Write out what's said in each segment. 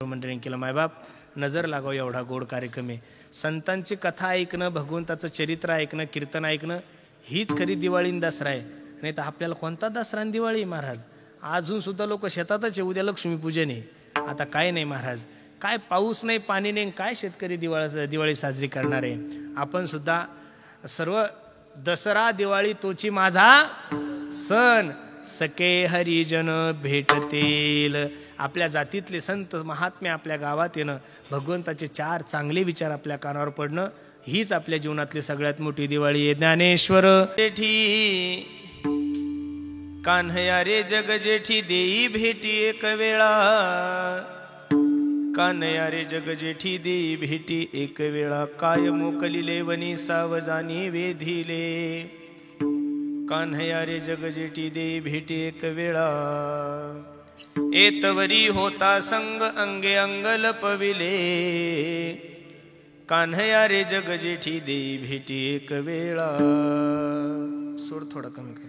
मंडळी केलं. मायबाप नजर लागाव एवढा गोड कार्यक्रम आहे. संतांची कथा ऐकणं, भगवंताचं चरित्र ऐकणं, कीर्तन ऐकणं हीच खरी दिवाळी आणि दसरा आहे. नाही तर आपल्याला कोणता दसरा आणि दिवाळी महाराज? अजून सुद्धा लोक शेतातच आहे, उद्या लक्ष्मीपूजन आहे. आता काय नाही महाराज, काय पाऊस नाही, पाणी नाही, काय शेतकरी दिवाळी साजरी करणार आहे? आपण सुद्धा सर्व दसरा दिवाळी तोची माझा सण, सके हरिजन भेटतील. आपल्या जातीतले संत महात्मे आपल्या गावात येणं, भगवंताचे चार चांगले विचार आपल्या कानावर पडणं, हीच आपल्या जीवनातली सगळ्यात मोठी दिवाळी आहे. ज्ञानेश्वर जेठी कान्हया रे जग जेठी देई भेटी एक वेळा, कान्हया रे जग जेठी देई भेटी एक वेळा, काय मोकलिले वनी सावजानी वेधिले, कान्हया रे जग जेठी देई भेटी एक वेळा, एतवरी होता संग अंगे अंग लपविले, कान्हया रे जग जेठी देई भेटी एक वेळा. सूर थोडा कमी करू.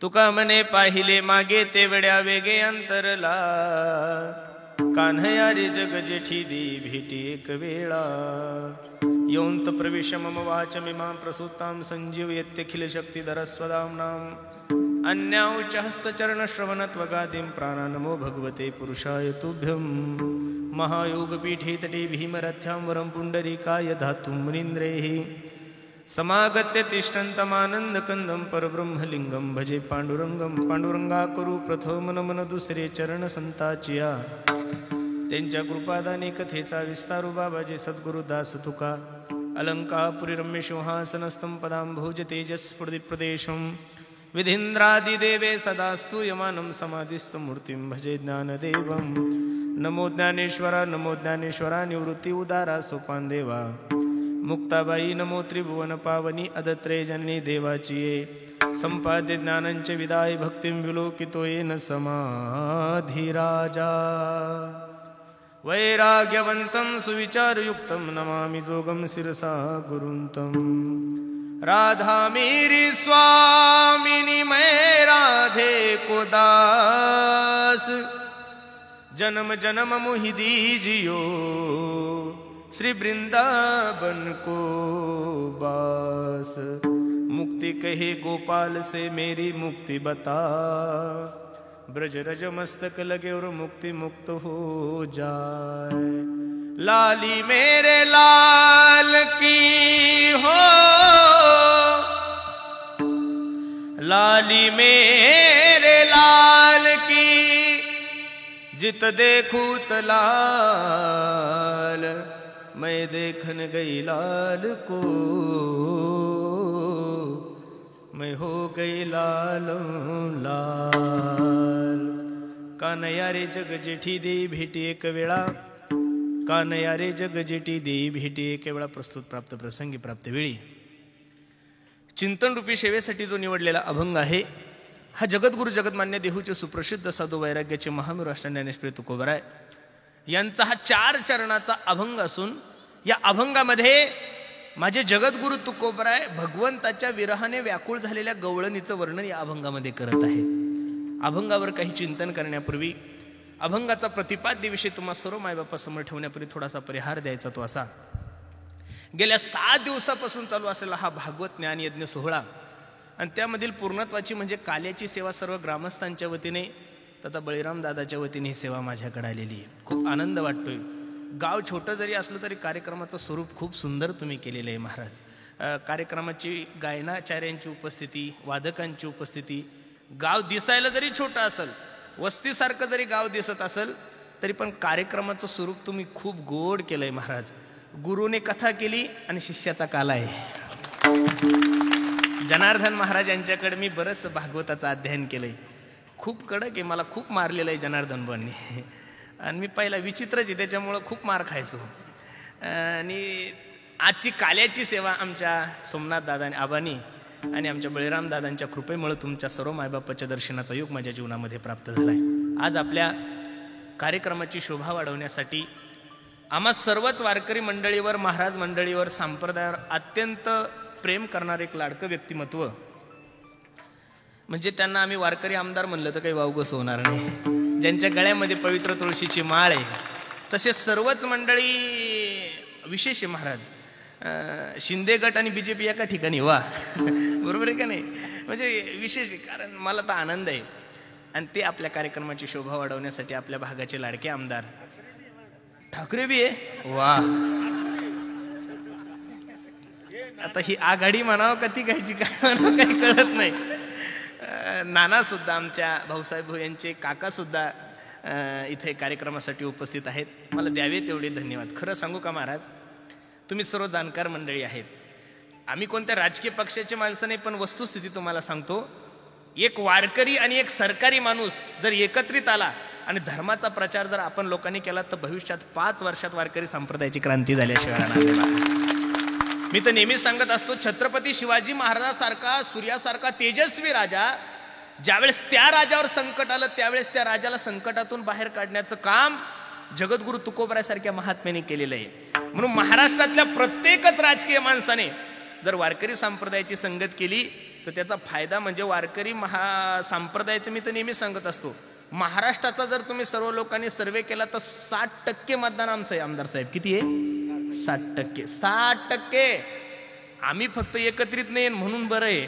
तुका मने पाहिले मागे तेवढ्या वेगे अंतरला, कान्हया रे जग जेठी देई भेटी एक वेळा, यौंत प्रविश मम वाचमिमां प्रसूतां संजीव यत्यखिल शक्तिधर स्वदाम्नां, अन्याउच्च हस्तचरण श्रवणत्वगादिं प्राणा नमो भगवते पुरुषाय तुभ्यं. महायोगपीठे तटे भीमरथ्यां वरं पुण्डरीकाय धातुं मुनीन्द्रैः, समागत्य तिष्ठन्तमानन्दकन्दं परब्रह्मलिङ्गं भजे पांडुरंगं. पांडुरंगाकरू प्रथम नमन दुसरे चरण संताचिया, त्यांच्या कृपादाने कथेचा विस्तारू बाबाजे सद्गुरुदास तुका. अलंकापुरी रम्य सिंहासनस्थं पदांभोज तेजस्फुरदिप्रदेशं, विधीन्द्रादिदेवे सदास्तु यमानं समाधिस्थं मूर्तिं भजे ज्ञानदेवं. नमो ज्ञानेश्वरा, नमो ज्ञानेश्वरा, निवृत्ती उदारा सोपान देवा. मुक्ताबाई नमो त्रिभुवन पावनी अदत्रे जननी देवाची ये, संपाद्य ज्ञानंच विदाय भक्तिं विलोकितो येन समाधिराजा. वैराग्यवन्तं सुविचारयुक्तं नमामि जोगं शिरसा गुरुन्तं. राधा मेरी स्वामिनी मैं राधे को दास, जन्म जन्म मोहि दीजियो श्री वृंदावन को बास. मुक्ति कहे गोपाल से मेरी मुक्ति बता, ब्रज रज मस्तक लगे और मुक्ति मुक्त हो जाए. लाली मेरे लाल की हो, लाली मेरे लाल की, जित देखूं तलाल, मैं देखन गई लाल को, मैं हो गई लालों लाल. कान्हया रे जग जेठी देई भेटी एक वेळा, कान्हया रे जग जेठी देई भेटी एक वेळा. प्रस्तुत प्राप्त प्रसंगी प्राप्त वेळी चिंतन रूपी सेवेसाठी जो निवडलेला अभंग आहे, हा जगद्गुरु जगतमान्य देहूचे सुप्रसिद्ध साधू वैराग्याचे महावीर अष्टांग ज्ञानेश्वरी तुकोबराय यांचा हा 4 चरणाचा अभंग असून, या अभंगामध्ये माझे जगद्गुरु तुकोबराय भगवंताच्या विरहाने व्याकुळ झालेल्या गवळणीचं वर्णन या अभंगामध्ये करत आहे. अभंगावर काही चिंतन करण्यापूर्वी, अभंगाचा प्रतिपाद्य विषय तुम्हा सर्व मायबापासमोर ठेवण्यापूर्वी थोडासा परिहार द्यायचा. तो असा, गेल्या 7 दिवसापासून चालू असलेला हा भागवत ज्ञान यज्ञ सोहळा, आणि त्यामधील पूर्णत्वाची म्हणजे काल्याची सेवा सर्व ग्रामस्थांच्या वतीने तथा बळीराम दादाच्या वतीने ही सेवा माझ्याकडे आलेली आहे. खूप आनंद वाटतोय. गाव छोटं जरी असलं तरी कार्यक्रमाचं स्वरूप खूप सुंदर तुम्ही केलेलं आहे महाराज. कार्यक्रमाची गायनाचार्यांची उपस्थिती, वादकांची उपस्थिती, गाव दिसायला जरी छोटं असेल, वस्तीसारखं जरी गाव दिसत असेल, तरी पण कार्यक्रमाचं स्वरूप तुम्ही खूप गोड केलंय महाराज. गुरुने कथा केली आणि शिष्याचा काला आहे. जनार्दन महाराज यांच्याकडे मी बरंच भागवताचं अध्ययन केलंय. खूप कडक आहे, मला खूप मारलेलं आहे जनार्दन बांनी, आणि मी पहिला विचित्रच आहे त्याच्यामुळं खूप मार खायचो. आणि आजची काल्याची सेवा आमच्या सोमनाथ दादा आबानी आणि आमच्या बळीराम दादांच्या कृपेमुळे तुमच्या सर्व मायबापाच्या दर्शनाचा योग माझ्या जीवनामध्ये प्राप्त झाला आहे. आज आपल्या कार्यक्रमाची शोभा वाढवण्यासाठी आम्हा सर्वच वारकरी मंडळीवर, महाराज मंडळीवर, संप्रदायावर अत्यंत प्रेम करणारे एक लाडकं व्यक्तिमत्व, म्हणजे त्यांना आम्ही वारकरी आमदार म्हणलं तर काही वावगस होणार नाही. ज्यांच्या गळ्यामध्ये पवित्र तुळशीची माळ आहे, तसे सर्वच मंडळी विशेष आहे महाराज. शिंदे गट आणि बीजेपी एका ठिकाणी, वा बरोबर आहे का नाही? म्हणजे विशेष, कारण मला तर आनंद आहे. आणि ते आपल्या कार्यक्रमाची शोभा वाढवण्यासाठी आपल्या भागाचे लाडके आमदार ठाकरे बी आहे, वा. आता ही आघाडी म्हणावं का ती घ्यायची काय म्हणावं काही कळत नाही. नाना सुद्धा, आमच्या भाऊसाहेब भाऊ यांचे काका सुद्धा इथे कार्यक्रमासाठी उपस्थित आहेत. मला द्यावे तेवढे धन्यवाद. खरं सांगू का महाराज, तुम्ही सर्व जाणकार मंडळी आहेत. आम्ही कोणत्या राजकीय पक्षाचे माणसं नाही, पण वस्तुस्थिती तुम्हाला सांगतो. एक वारकरी आणि एक सरकारी माणूस जर एकत्रित आला आणि धर्माचा प्रचार जर आपण लोकांनी केला, तर भविष्यात 5 वर्षात वारकरी संप्रदायाची क्रांती झाल्याशिवाय राहणार नाही. मी तर नेहमीच सांगत असतो, छत्रपती शिवाजी महाराजासारखा सूर्यासारखा तेजस्वी राजा, ज्यावेळेस त्या राजावर संकट आलं त्यावेळेस त्या राजाला संकटातून बाहेर काढण्याचं काम जगद्गुरु तुकोबरासारख्या महात्म्याने केलेलं आहे. म्हणून महाराष्ट्रातल्या प्रत्येकच राजकीय माणसाने जर वारकरी संप्रदायाची संगत केली तर त्याचा फायदा म्हणजे वारकरी संप्रदायाचं, मी तर नेहमी सांगत असतो, महाराष्ट्राचा जर तुम्ही सर्व लोकांनी सर्वे केला तर 60% मतदान आमचं आहे. आमदार साहेब किती आहे? 60%. 60%. आम्ही फक्त एकत्रित नाही म्हणून बरं आहे.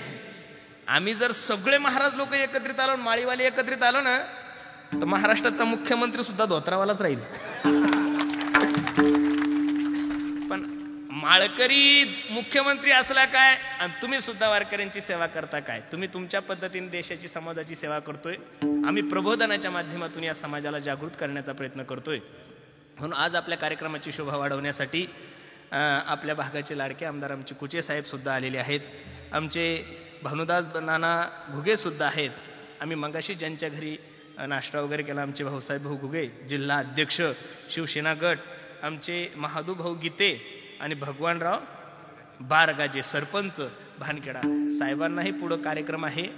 आम्ही जर सगळे महाराज लोक एकत्रित आलो, माळीवाले एकत्रित आलो ना, तर महाराष्ट्राचा मुख्यमंत्री सुद्धा धोत्रावालाच राहील. पण माळकरी मुख्यमंत्री असला काय, आणि तुम्ही सुद्धा वारकऱ्यांची सेवा करता काय? तुम्ही तुमच्या पद्धतीने देशाची, समाजाची सेवा करतोय. आम्ही प्रबोधनाच्या माध्यमातून या समाजाला जागृत करण्याचा प्रयत्न करतोय. म्हणून आज आपल्या कार्यक्रमाची शोभा वाढवण्यासाठी आपल्या भागाचे लाडके आमदार आमचे कुचे साहेब सुद्धा आलेले आहेत. आमचे भानुदास नाना घुगे सुद्धा आहेत. आम्ही मगाशी ज्यांच्या घरी नाश्ता वगैरे केला, आमचे भाऊसाहेब भाऊ घुगे जिल्हा अध्यक्ष शिवसेना गट, आमचे महादू भाऊ गीते आणि भगवानराव बारगाजे सरपंच भानखेडा, साहेबांनाही पुढं कार्यक्रम आहे.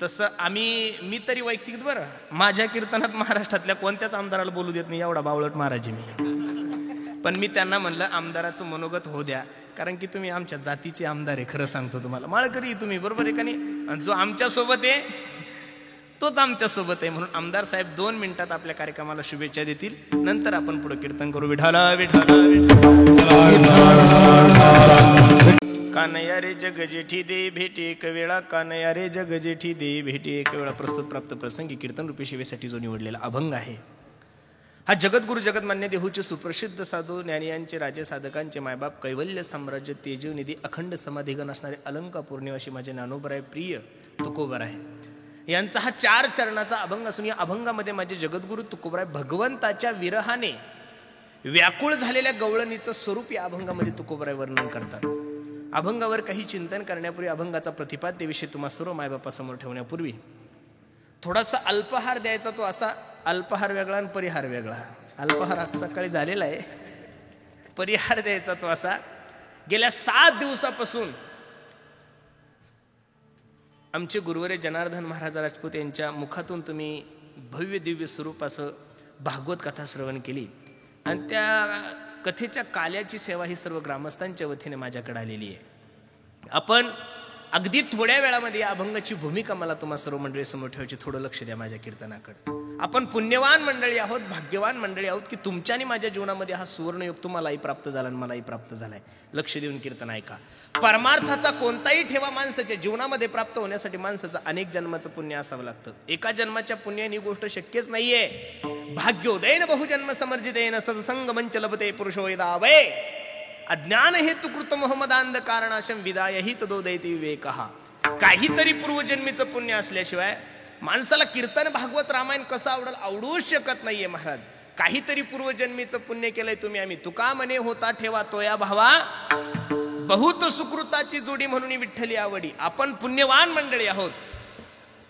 तसं मी तरी वैयक्तिक बरं, माझ्या कीर्तनात महाराष्ट्रातल्या कोणत्याच आमदाराला बोलू देत नाही, एवढा बावळट महाराज मी. पण मी त्यांना म्हणलं, आमदाराचं मनोगत होऊ द्या, कारण की तुम्ही आमच्या जातीचे आमदार आहे. खरं सांगतो तुम्हाला, माळकरी तुम्ही, बरोबर आहे का नाही? आणि जो आमच्या सोबत आहे तोच आमच्या सोबत आहे. म्हणून आमदार साहेब 2 मिनिटात आपल्या कार्यक्रमाला शुभेच्छा देतील. नंतर आपण पुढे कीर्तन करू. विठाला विठाला कानया रे जग जेठी दे भेटी एक वेळा, कानया रे जग जेठी दे भेटी एक वेळा. प्रस्तुत प्राप्त प्रसंगी कीर्तन रूपी सेवेसाठी जो निवडलेला अभंग आहे, हा जगद्गुरु जगतमान्य देहूचे सुप्रसिद्ध साधू ज्ञानियांचे राजे साधकांचे मायबाप, कैवल्य साम्राज्य तेजनिधी अखंड समाधिगण असणारे अलंकापूर निवासी माझे ज्ञानोबराय प्रिय तुकोबराय यांचा हा 4 चरणाचा अभंग असून या अभंगामध्ये माझे जगद्गुरु तुकोबराय भगवंताच्या विरहाने व्याकुळ झालेल्या गवळणीचं स्वरूप या अभंगामध्ये तुकोबराय वर्णन करतात. अभंगावर काही चिंतन करण्यापूर्वी, अभंगाचा प्रतिपाद्य विषय तुम्हा सर्व मायबापासमोर ठेवण्यापूर्वी थोडासा अल्पहार द्यायचा. तो असा, अल्पहार वेगळा आणि परिहार वेगळा. अल्पहार आज सकाळी झालेला आहे, परिहार द्यायचा तो असा. गेल्या 7 दिवसापासून आमचे गुरुवरे जनार्दन महाराज राजपूत यांच्या मुखातून तुम्ही भव्य दिव्य स्वरूप असं भागवत कथा श्रवण केली, आणि त्या कथेच्या काल्याची सेवा ही सर्व ग्रामस्थांच्या वतीने माझ्याकडे आलेली आहे. आपण अगदी थोड्या वेळामध्ये या अभंगाची भूमिका मला तुम्हा सर्व मंडळी समोर ठेवायची. थोडं लक्ष द्या माझ्या कीर्तनाकडे. आपण पुण्यवान मंडळी आहोत, भाग्यवान मंडळी आहोत की तुमच्यानी माझ्या जीवनामध्ये हा सुवर्णयोग तुम्हालाही प्राप्त झाला आणि मलाही प्राप्त झालाय. लक्ष देऊन कीर्तन ऐका. परमार्थाचा कोणताही ठेवा माणसाच्या जीवनामध्ये प्राप्त होण्यासाठी माणसाचं अनेक जन्माचं पुण्य असावं लागतं. एका जन्माच्या पुण्याने ही गोष्ट शक्यच नाहीये. भाग्योदयन बहुजन्म समर्जितेन सत्संग मंच लभते पुरुषोदावय अज्ञान हेतु कृत मोहमदांध कारणाशम विदाय हि तदोदयती विवेकः. काहीतरी पूर्वजन्मीचं पुण्य असल्याशिवाय माणसाला कीर्तन भागवत रामायण कसं आवडूच शकत नाहीये महाराज. काहीतरी पूर्वजन्मीचं पुण्य केलंय तुम्ही. आम्ही तुका मने होता ठेवा तोया भावा, बहुत सुकृताची जोडी म्हणून विठ्ठली आवडी. आपण पुण्यवान मंडळी आहोत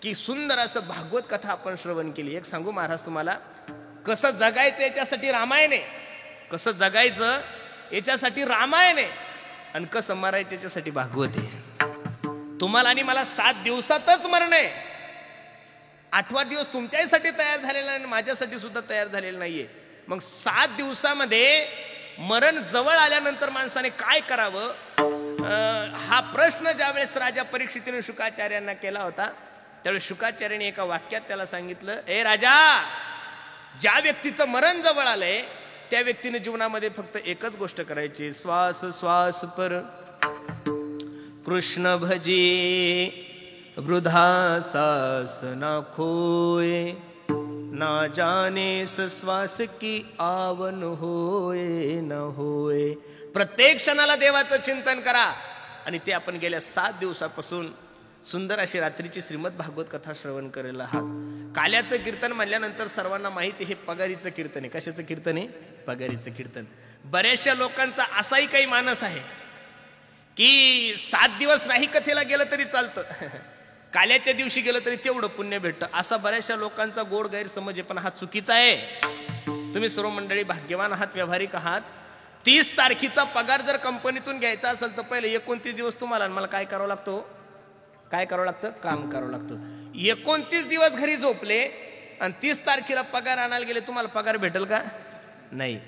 की सुंदर असं भागवत कथा आपण श्रवण केली. एक सांगू महाराज तुम्हाला, कसं जगायचं याच्यासाठी रामायण आहे, कसं जगायचं याच्यासाठी रामायण आहे, आणि कसं मरायचं याच्यासाठी भागवत आहे. तुम्हाला आणि मला 7 दिवसातच मरण आहे. 8वा दिवस तुमच्यासाठी तयार झालेला आणि माझ्यासाठी सुद्धा तयार झालेला नाहीये. मग 7 दिवसामध्ये मरण जवळ आल्यानंतर माणसाने काय करावं, हा प्रश्न ज्यावेळेस राजा परीक्षितीने शुकाचार्यांना केला होता, त्यावेळेस शुकाचार्याने एका वाक्यात त्याला सांगितलं, ए राजा, ज्या व्यक्तीचं मरण जवळ आलंय त्या व्यक्तीने जीवनामध्ये फक्त एकच गोष्ट करायची, श्वास श्वास पर कृष्ण भजे, वृद्धा सास ना खोए, ना जाने श्वास की आवन होए न होए. प्रत्येक क्षणाला देवाचं चिंतन करा. आणि ते आपण गेल्या 7 दिवसापासून सुंदर अशी रात्रीची श्रीमद भागवत कथा श्रवण करेल आहात. काल्याचं कीर्तन म्हणल्यानंतर सर्वांना माहिती हे पगारीचं कीर्तन आहे. कशाचं कीर्तन आहे? पगारीचं कीर्तन. बऱ्याचशा लोकांचा असाही काही मानस आहे की 7 दिवस नाही कथेला गेलं तरी चालतं, काल्याच्या दिवशी गेलं तरी तेवढं पुण्य भेटतं. असा बऱ्याचशा लोकांचा गोड गैरसमज आहे, पण हा चुकीचा आहे. तुम्ही सर्व मंडळी भाग्यवान आहात, व्यावहारिक आहात. 30 तारखेचा पगार जर कंपनीतून घ्यायचा असेल तर पहिले 29 दिवस तुम्हाला मला काय करावं लागतं? काय करावं लागतं? काम करावं लागतं. 29 दिवस घरी झोपले आणि 30 तारखेला पगार आणायला गेले, तुम्हाला पगार भेटेल का? नाही.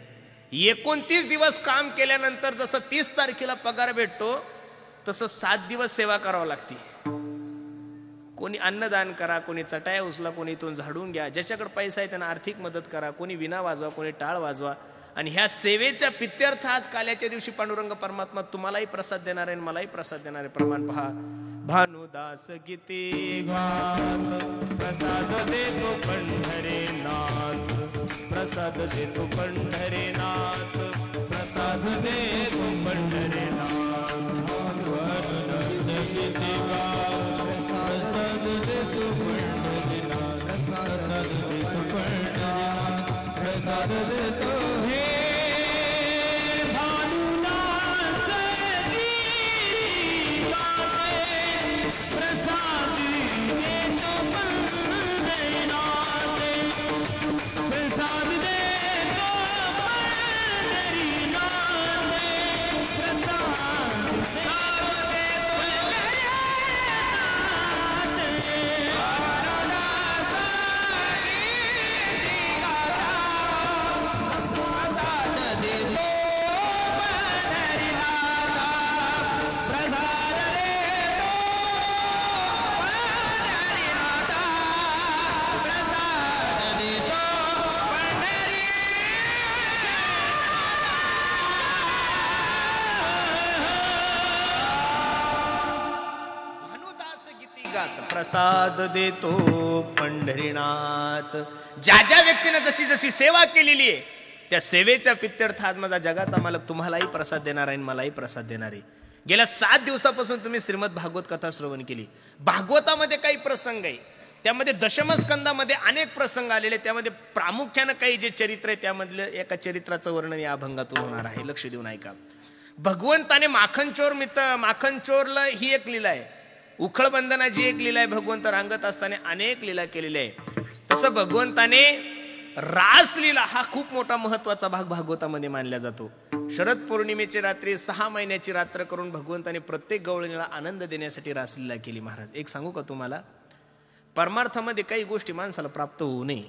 29 दिवस काम केल्यानंतर जसं 30 तारखेला पगार भेटतो तसं 7 दिवस सेवा करावं लागते. कोणी अन्नदान करा, कोणी चटाया उचला, कोणी इथून झाडून घ्या, ज्याच्याकडे पैसा आहे त्यांना आर्थिक मदत करा, कोणी विणा वाजवा, कोणी टाळ वाजवा. आणि ह्या सेवेच्या पित्यर्थ आज काल्याच्या दिवशी पांडुरंग परमात्मा तुम्हालाही प्रसाद देणार आहे, मलाही प्रसाद देणार आहे. प्रमाण पहा. भानुदास गीते गात प्रसाद देतो पंढरीनाथ, प्रसाद देतो पंढरीनाथ, प्रसाद देतो पंढरीनाथ. भानुदास गीते गात प्रसाद देतो पंढरीनाथ, प्रसाद देतो पंढरीनाथ, प्रसाद देतो हे प्रसाद देतो पंढरीनाथ. ज्या ज्या व्यक्तीने जशी जशी सेवा केलेली आहे त्या सेवेच्या पित्यर्थ आज माझा जगाचा मालक तुम्हालाही प्रसाद देणार आहे, मलाही प्रसाद देणार आहे. गेल्या 7 दिवसापासून तुम्ही श्रीमद भागवत कथा श्रवण केली. भागवतामध्ये काही प्रसंग आहे, त्यामध्ये दशमस्कंदामध्ये अनेक प्रसंग आलेले, त्यामध्ये प्रामुख्यानं काही जे चरित्र आहे त्यामधलं एका चरित्राचं वर्णन या अभंगातून होणार आहे. लक्ष देऊन ऐका. भगवंताने माखनचोरला ही एक लीला आहे, उखळबंधनाची एक लीला आहे. भगवंत रांगत असताना अनेक लीला केलेल्या आहे. तसं भगवंताने रासलीला हा खूप मोठा महत्वाचा भाग भागवतामध्ये मानला जातो. शरद पौर्णिमेची रात्री 6 महिन्याची रात्र करून भगवंताने प्रत्येक गवळणीला आनंद देण्यासाठी रासलीला केली. महाराज एक सांगू का तुम्हाला, परमार्थामध्ये काही गोष्टी माणसाला प्राप्त होऊ नये,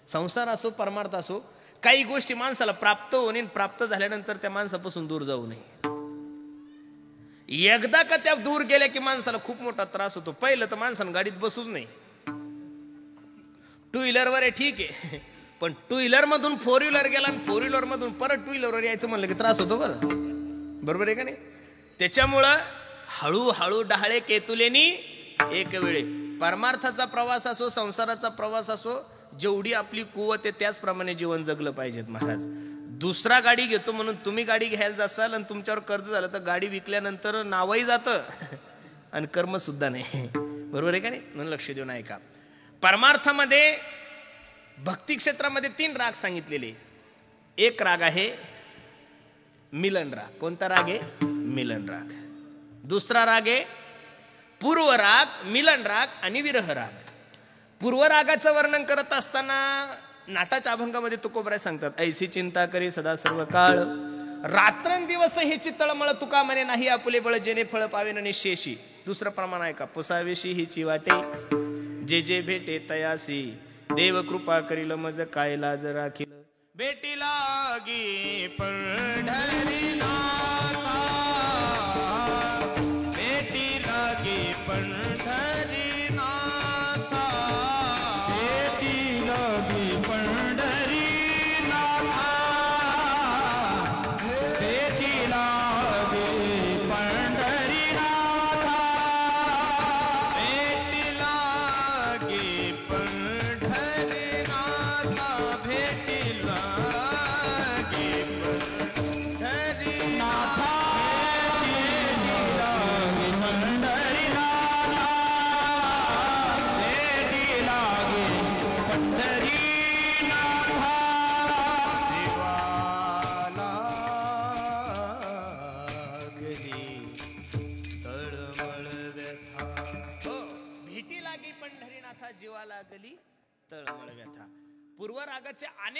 संसार असो परमार्थ असो, काही गोष्टी माणसाला प्राप्त होऊ नये, प्राप्त झाल्यानंतर त्या माणसापासून दूर जाऊ नये. एकदा का त्या दूर गेल्या की माणसाला खूप मोठा त्रास होतो. पहिलं तर माणसानं गाडीत बसूच नाही. 2 व्हीलरवर आहे ठीक आहे, पण 2 व्हीलर मधून 4 व्हीलर गेला आणि 4 व्हीलर मधून परत 2 व्हीलरवर यायचं म्हणलं की त्रास होतो. बरोबर आहे का नाही? त्याच्यामुळं हळूहळू डहाळे केतुलेनी एक वेळे. परमार्थाचा प्रवास असो, संसाराचा प्रवास असो, जेवढी आपली कुवत आहे त्याचप्रमाणे जीवन जगलं पाहिजेत. महाराज दुसरा गाडी घेतो म्हणून तुम्ही गाडी घ्यायला जासाल आणि तुमच्यावर कर्ज झालं तर गाडी विकल्यानंतर नावही जातं आणि कर्म सुद्धा नाही. बरोबर आहे का नाही? म्हणून लक्ष देऊन ऐका. परमार्थामध्ये भक्ती क्षेत्रामध्ये 3 राग सांगितलेले. एक राग आहे मिलन राग. कोणता राग आहे? मिलन राग. दुसरा राग आहे पूर्व राग, मिलन राग आणि विरह राग. पूर्व रागाचं वर्णन करत असताना नाटाच्या अभंगामध्ये तुकोबराय सांगतात, ऐसी चिंता करी सदा सर्व काळ, रात्रंदिवस हे चित्तळमळ तुका म्हणे, नाही आपुले बळ जेणे फळ पावे न निशेषी. दुसरं प्रमाण आहे का, पुसावेशी हिची वाटे, जे जे भेटे तयासी, देव कृपा करील मज काय लाज राखील, भेटी लागी पंढरीनाथा, भेटी लागी पंढरीनाथा, भेटी लागी पंढरीनाथा.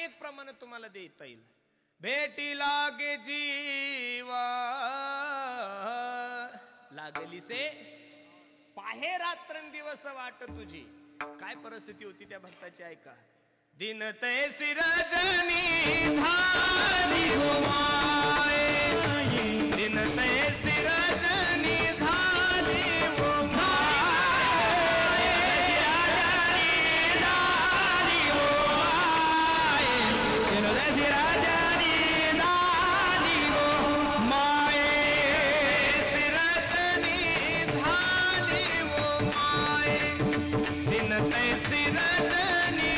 अनेक प्रमाणात तुम्हाला देता येईल. भेटी लागे जीवा लागली से पाहे रात्रंदिवस वाट तुझी. काय परिस्थिती होती त्या भक्ताची ऐका. दिन तैसी रजनी झाली हो माये, दिन तैसी रजनी झाली हो माये, झाली हो माये, दिन तैसी रजनी झाली हो माये, रजनी झाली हो माये, दिन तैसी रजनी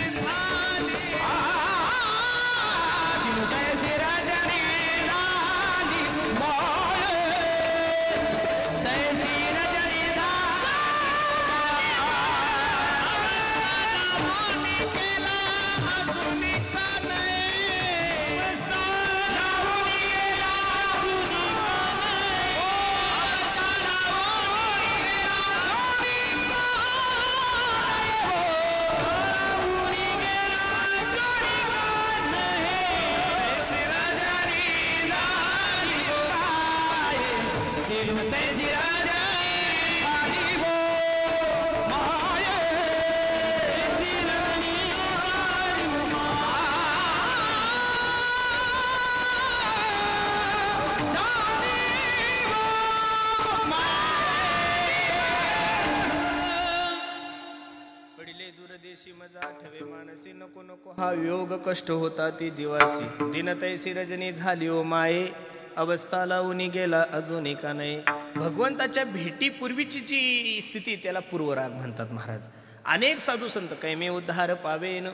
मजा ठेवे मानसी नको नको हा योग कष्ट होता ती दिवासी. दिन तैसी रजनी झाली ओ माये, अवस्था लावून गेला अजून का नाही. भगवंताच्या भेटीपूर्वीची जी स्थिती त्याला पूर्वराग म्हणतात महाराज. अनेक साधू संत काही मी उद्धार पावेन,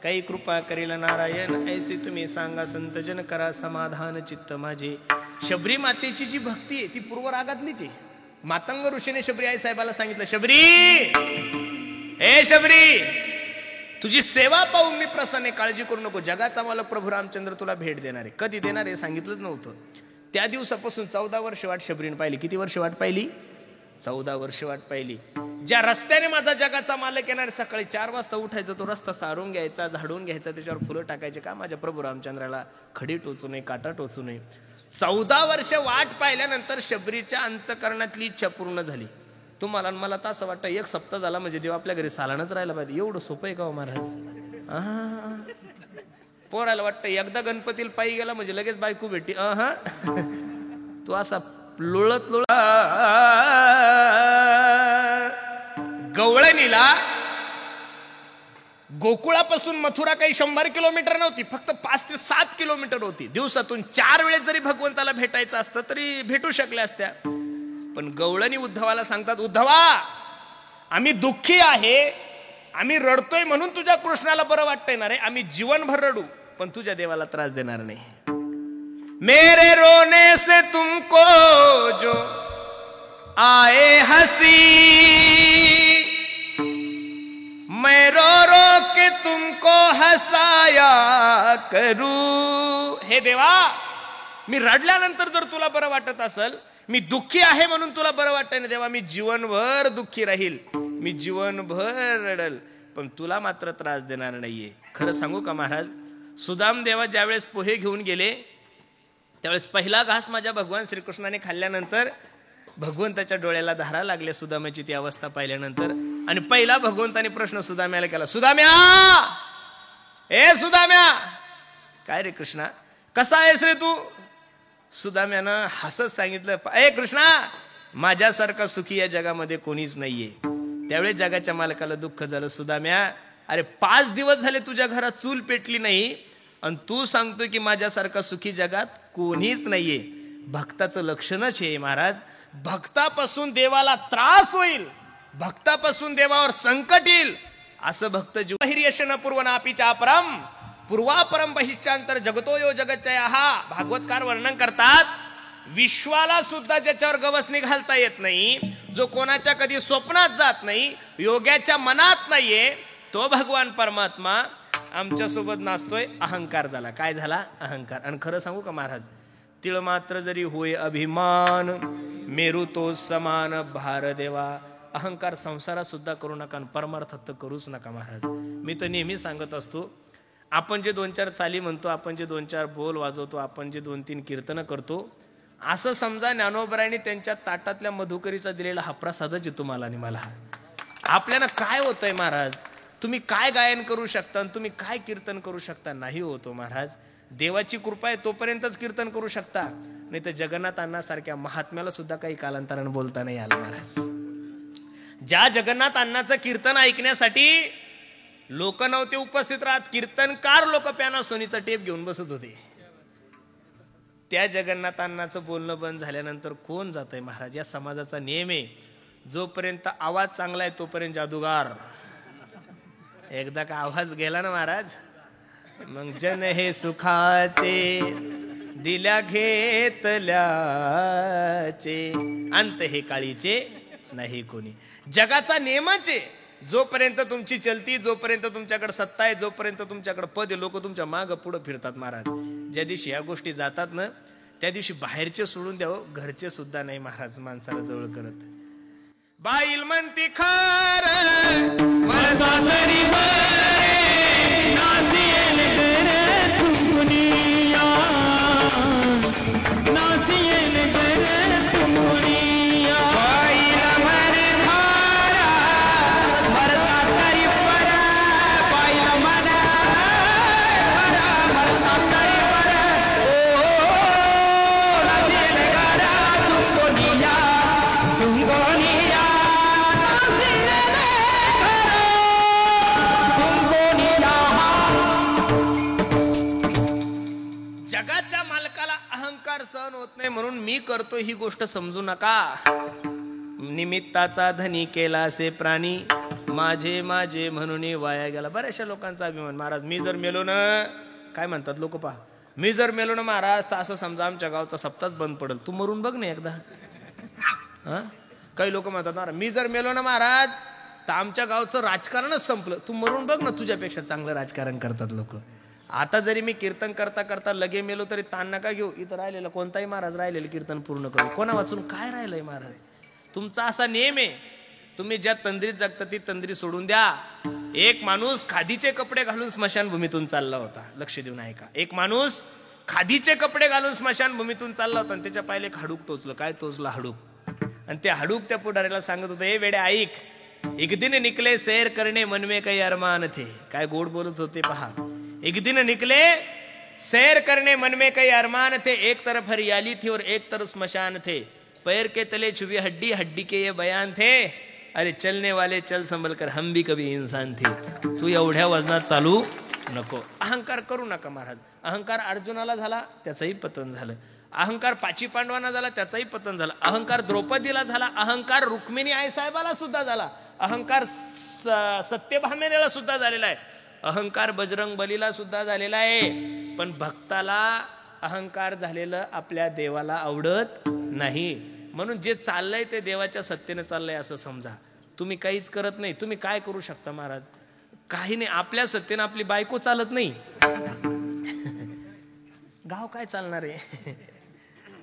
काही कृपा करेल नारायण, ऐसे तुम्ही सांगा संतजन करा समाधान चित्त माझे. शबरी मातेची जी भक्ती आहे ती पूर्वरागातलीच आहे. मातंग ऋषीने शबरी आई साहेबाला सांगितलं, शबरी ए शबरी, तुझी सेवा पाहून मी प्रसन्न, काळजी करू नको. जगाचा मालक प्रभू रामचंद्र तुला भेट देणार आहे. कधी देणार आहे सांगितलंच नव्हतं. त्या दिवसापासून 14 वर्ष वाट शबरीने पाहिली. किती वर्ष वाट पाहिली? 14 वर्ष वाट पाहिली. ज्या रस्त्याने माझा जगाचा मालक येणार, सकाळी 4 वाजता उठायचा, तो रस्ता सारून घ्यायचा, झाडून घ्यायचा, त्याच्यावर फुलं टाकायचे. का? माझ्या प्रभू रामचंद्राला खडी टोचू नये, काटा टोचू नये. 14 वर्ष वाट पाहिल्यानंतर शबरीच्या अंतकरणातली इच्छा पूर्ण झाली. तुम्हाला मला तर असं वाटतं 1 सप्ताह झाला म्हणजे देव आपल्या घरी सालानच राहायला पाहिजे. एवढं सोपं आहे का हो महाराज? पोरायला वाटतं एकदा गणपतीला पायी गेला म्हणजे लगेच बायको भेटी. तू असा लोळत लोळ गवळणीला गोकुळापासून मथुरा काही 100 किलोमीटर नव्हती, फक्त 5 ते 7 किलोमीटर होती. दिवसातून 4 वेळेस जरी भगवंताला भेटायचं असतं तरी भेटू शकल्या असत्या. पण गवळणी उद्धवाला सांगतात, उद्धवा आम्ही दुःखी आहे, आम्ही रडतोय म्हणून तुझ्या कृष्णाला बरं वाटतंय ना रे. आम्ही जीवनभर रडू पण तुझ्या देवाला त्रास देणार नाही. मेरे रोने से तुमको जो आए हसी, मैं रो रो के तुमको हसाया करू. हे देवा, मी रडल्यानंतर जर तुला बरं वाटत असेल, मी दुःखी आहे म्हणून तुला बरं वाटतंय ना देवा, मी जीवनभर दुःखी राहील, मी जीवनभर रडल, पण तुला मात्र त्रास देणार नाहीये. खरं सांगू का महाराज, सुदाम देवा ज्यावेळेस पोहे घेऊन गेले त्यावेळेस पहिला घास माझ्या भगवान श्रीकृष्णाने खाल्ल्यानंतर भगवंताच्या डोळ्याला धारा लागल्या सुदामाची ती अवस्था पाहिल्यानंतर. आणि पहिला भगवंताने प्रश्न सुदाम्याला केला, सुदाम्या, ए सुदाम्या, काय रे कृष्णा, कसा आहेस रे तू? सुदाम्यानं हसत सांगितलं, ए कृष्णा, माझ्यासारखा सुखी या जगामध्ये कोणीच नाहीये. त्यावेळेस जगाच्या मालकाला दुःख झालं. सुदाम्या, अरे 5 दिवस झाले तुझ्या घरात चूल पेटली नाही आणि तू सांगतोय की माझ्यासारखा सुखी जगात कोणीच नाहीये. भक्ताचं लक्षणच आहे महाराज. भक्तापासून देवाला त्रास होईल, भक्तापासून देवावर संकट येईल, असं भक्त जीव हिर्यशन पूर्वनापीच्या अपरम पूर्वापरम बहिष्ठांतर जगतो यो जगच्चय. हा भागवतकार वर्णन करतात, विश्वाला सुद्धा ज्याच्यावर गवसणी घालता येत नाही, जो कोणाच्या कधी स्वप्नात जात नाही, योग्याच्या मनात नाहीये, तो भगवान परमात्मा आमच्या सोबत नाचतोय. अहंकार झाला. काय झाला? अहंकार. आणि खरं सांगू का महाराज, तिळ मात्र जरी होय अभिमान, मेरू तो समान भार देवा. अहंकार संसारात सुद्धा करू नका, परमार्थात तर करूच नका महाराज. मी तर नेहमी सांगत असतो, आपण जे 2-4 चाली म्हणतो, आपण जे 2-4 बोल वाजवतो, आपण जे 2-3 कीर्तनं करतो, असं समजा ज्ञानोबरायांनी त्यांच्या ताटातल्या मधुकरीचा दिलेला हा प्रसादच आहे तुम्हाला आणि मला. आपल्याला काय होतंय महाराज, तुम्ही काय गायन करू शकता, तुम्ही काय कीर्तन करू शकता, नाही होतो महाराज. देवाची कृपा आहे तोपर्यंतच कीर्तन करू शकता, नाही तर जगन्नाथ अण्णासारख्या महात्म्याला सुद्धा काही कालांतराने बोलता नाही आलं महाराज. ज्या जगन्नाथ अण्णाचं कीर्तन ऐकण्यासाठी लोक नव्हते उपस्थित राहत, कीर्तनकार लोक प्यानो सोनीचा टेप घेऊन बसत होते, त्या जगन्नाथ अण्णाचं बोलणं बंद झाल्यानंतर कोण जातंय महाराज. या समाजाचा नियम आहे, जोपर्यंत आवाज चांगला आहे तोपर्यंत जादूगार. एकदा का आवाज गेला ना महाराज, मग जन हे सुखाचे दिल्या घेतल्याचे, अंत हे काळीचे नाही कोणी. जगाचा नियमच आहे, जोपर्यंत तुमची चलती, जोपर्यंत तुमच्याकडे सत्ता आहे, जोपर्यंत तुमच्याकडे पद आहे, लोक तुमच्या मागं पुढं फिरतात महाराज. ज्या दिवशी या गोष्टी जातात ना, त्या दिवशी बाहेरचे सोडून द्यावं, घरचे सुद्धा नाही महाराज माणसाला जवळ करत. बाईल म्हणती खार मरता तरी बरे, नासियेल करे तुमनिया, नासियेल करे तुमनिया. बाईल मरे खारा मरता तरी बरे, बाईल मरे खारा मरता तरी बरे, ओ नासियेल करे तुमनिया, तुमनिया. जगाच्या मालकाला अहंकार सहन होत नाही, म्हणून मी करतो ही गोष्ट समजू नका. निमित्ताचा धनी केला असे प्राणी, माझे माझे म्हणून वाया गेला. बऱ्याचशा लोकांचा अभिमान महाराज, मी जर मेलो ना, काय म्हणतात लोक पहा, मी जर मेलो ना महाराज तर असं समजा आमच्या गावचा सप्ताहच बंद पडेल. तू मरून बघ ना एकदा. हा, काही लोक म्हणतात मी जर मेलो ना महाराज तर आमच्या गावचं राजकारणच संपलं. तू मरून बघ ना, तुझ्यापेक्षा चांगलं राजकारण करतात लोक. आता जरी मी कीर्तन करता करता लगे मेलो तरी ताण नका घेऊ, इथं राहिलेलं कोणताही महाराज राहिलेलं कीर्तन पूर्ण करू. कोणा वाचून काय राहिलंय महाराज, तुमचा असा नियम आहे. तुम्ही ज्या तंद्रीत जगता ती तंद्री सोडून द्या. एक माणूस खादीचे कपडे घालून स्मशानभूमीतून चालला होता, लक्ष देऊन ऐका. एक माणूस खादीचे कपडे घालून स्मशानभूमीतून चालला होता आणि त्याच्या पायले एक हाडूक टोचलं. काय टोचलं? हाडूक. आणि त्या हाडूक त्या पुढाऱ्याला सांगत होतं, ए वेड्या ऐक, एक दिन निकले सैर करणे मन में काही अरमान थे. काय गोड बोलत होते पहा. एक दिन निकले सैर करने मन में कई अरमान थे, एक तरफ हरियाली थी और एक तरफ स्मशान थे, पैर के तले छुपी हड्डी, हड्डी के ये बयान थे, अरे चलने वाले चल संभल कर, हम भी कभी इंसान थे. तू एवढ्या वजनात चालू नको. अहंकार करू नका महाराज. अहंकार अर्जुनाला झाला त्याचंही पतन झालं, अहंकार पाची पांडवांना झाला त्याचंही पतन झालं, अहंकार द्रौपदीला झाला, अहंकार रुक्मिणी आईसाहेबाला सुद्धा झाला, अहंकार सत्यभामेला सुद्धा झालेला आहे, अहंकार बजरंग बलीला सुद्धा झालेला आहे. पण भक्ताला अहंकार झालेलं आपल्या देवाला आवडत नाही. म्हणून जे चाललंय ते देवाच्या सत्तेने चाललंय असं समजा. तुम्ही काहीच करत नाही. तुम्ही काय करू शकता महाराज? काही नाही. आपल्या सत्तेने आपली बायको चालत नाही, गाव काय चालणार आहे?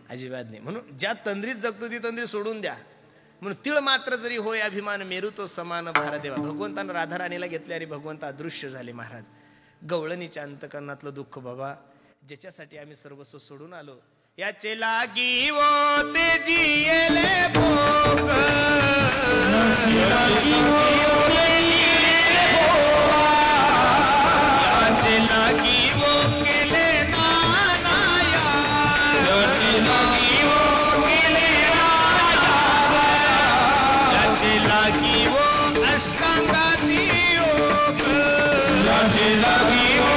अजिबात नाही. म्हणून ज्या तंद्रीत जगतो ती तंद्री सोडून द्या. म्हणून तिळ मात्र जरी होय अभिमान, मेरू तो समान भारदेवा. भगवंतानं राधाराणीला घेतले आणि भगवंत अदृश्य झाले महाराज. गवळणीच्या अंतकरणातलं दुःख बघा, ज्याच्यासाठी आम्ही सर्वस्व सोडून आलो. याचे लागी वो ते जियेले भोग, याचे लागी वो केले नानाया, याचे लागी वो लागी वो अष्टांगाती योग, याचे लागी वो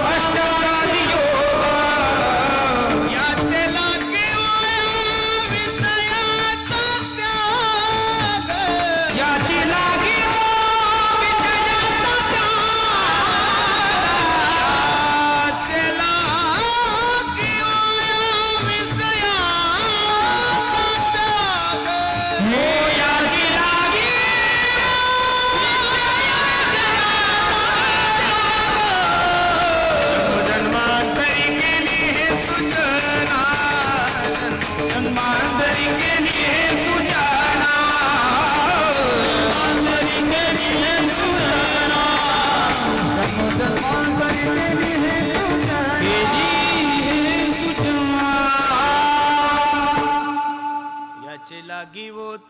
अष्टांगाती योग, याचे लागी वो विषयाचा त्याग, याचे लागी वो विषयाचा त्याग, याचे लागी वो विषयाचा त्याग,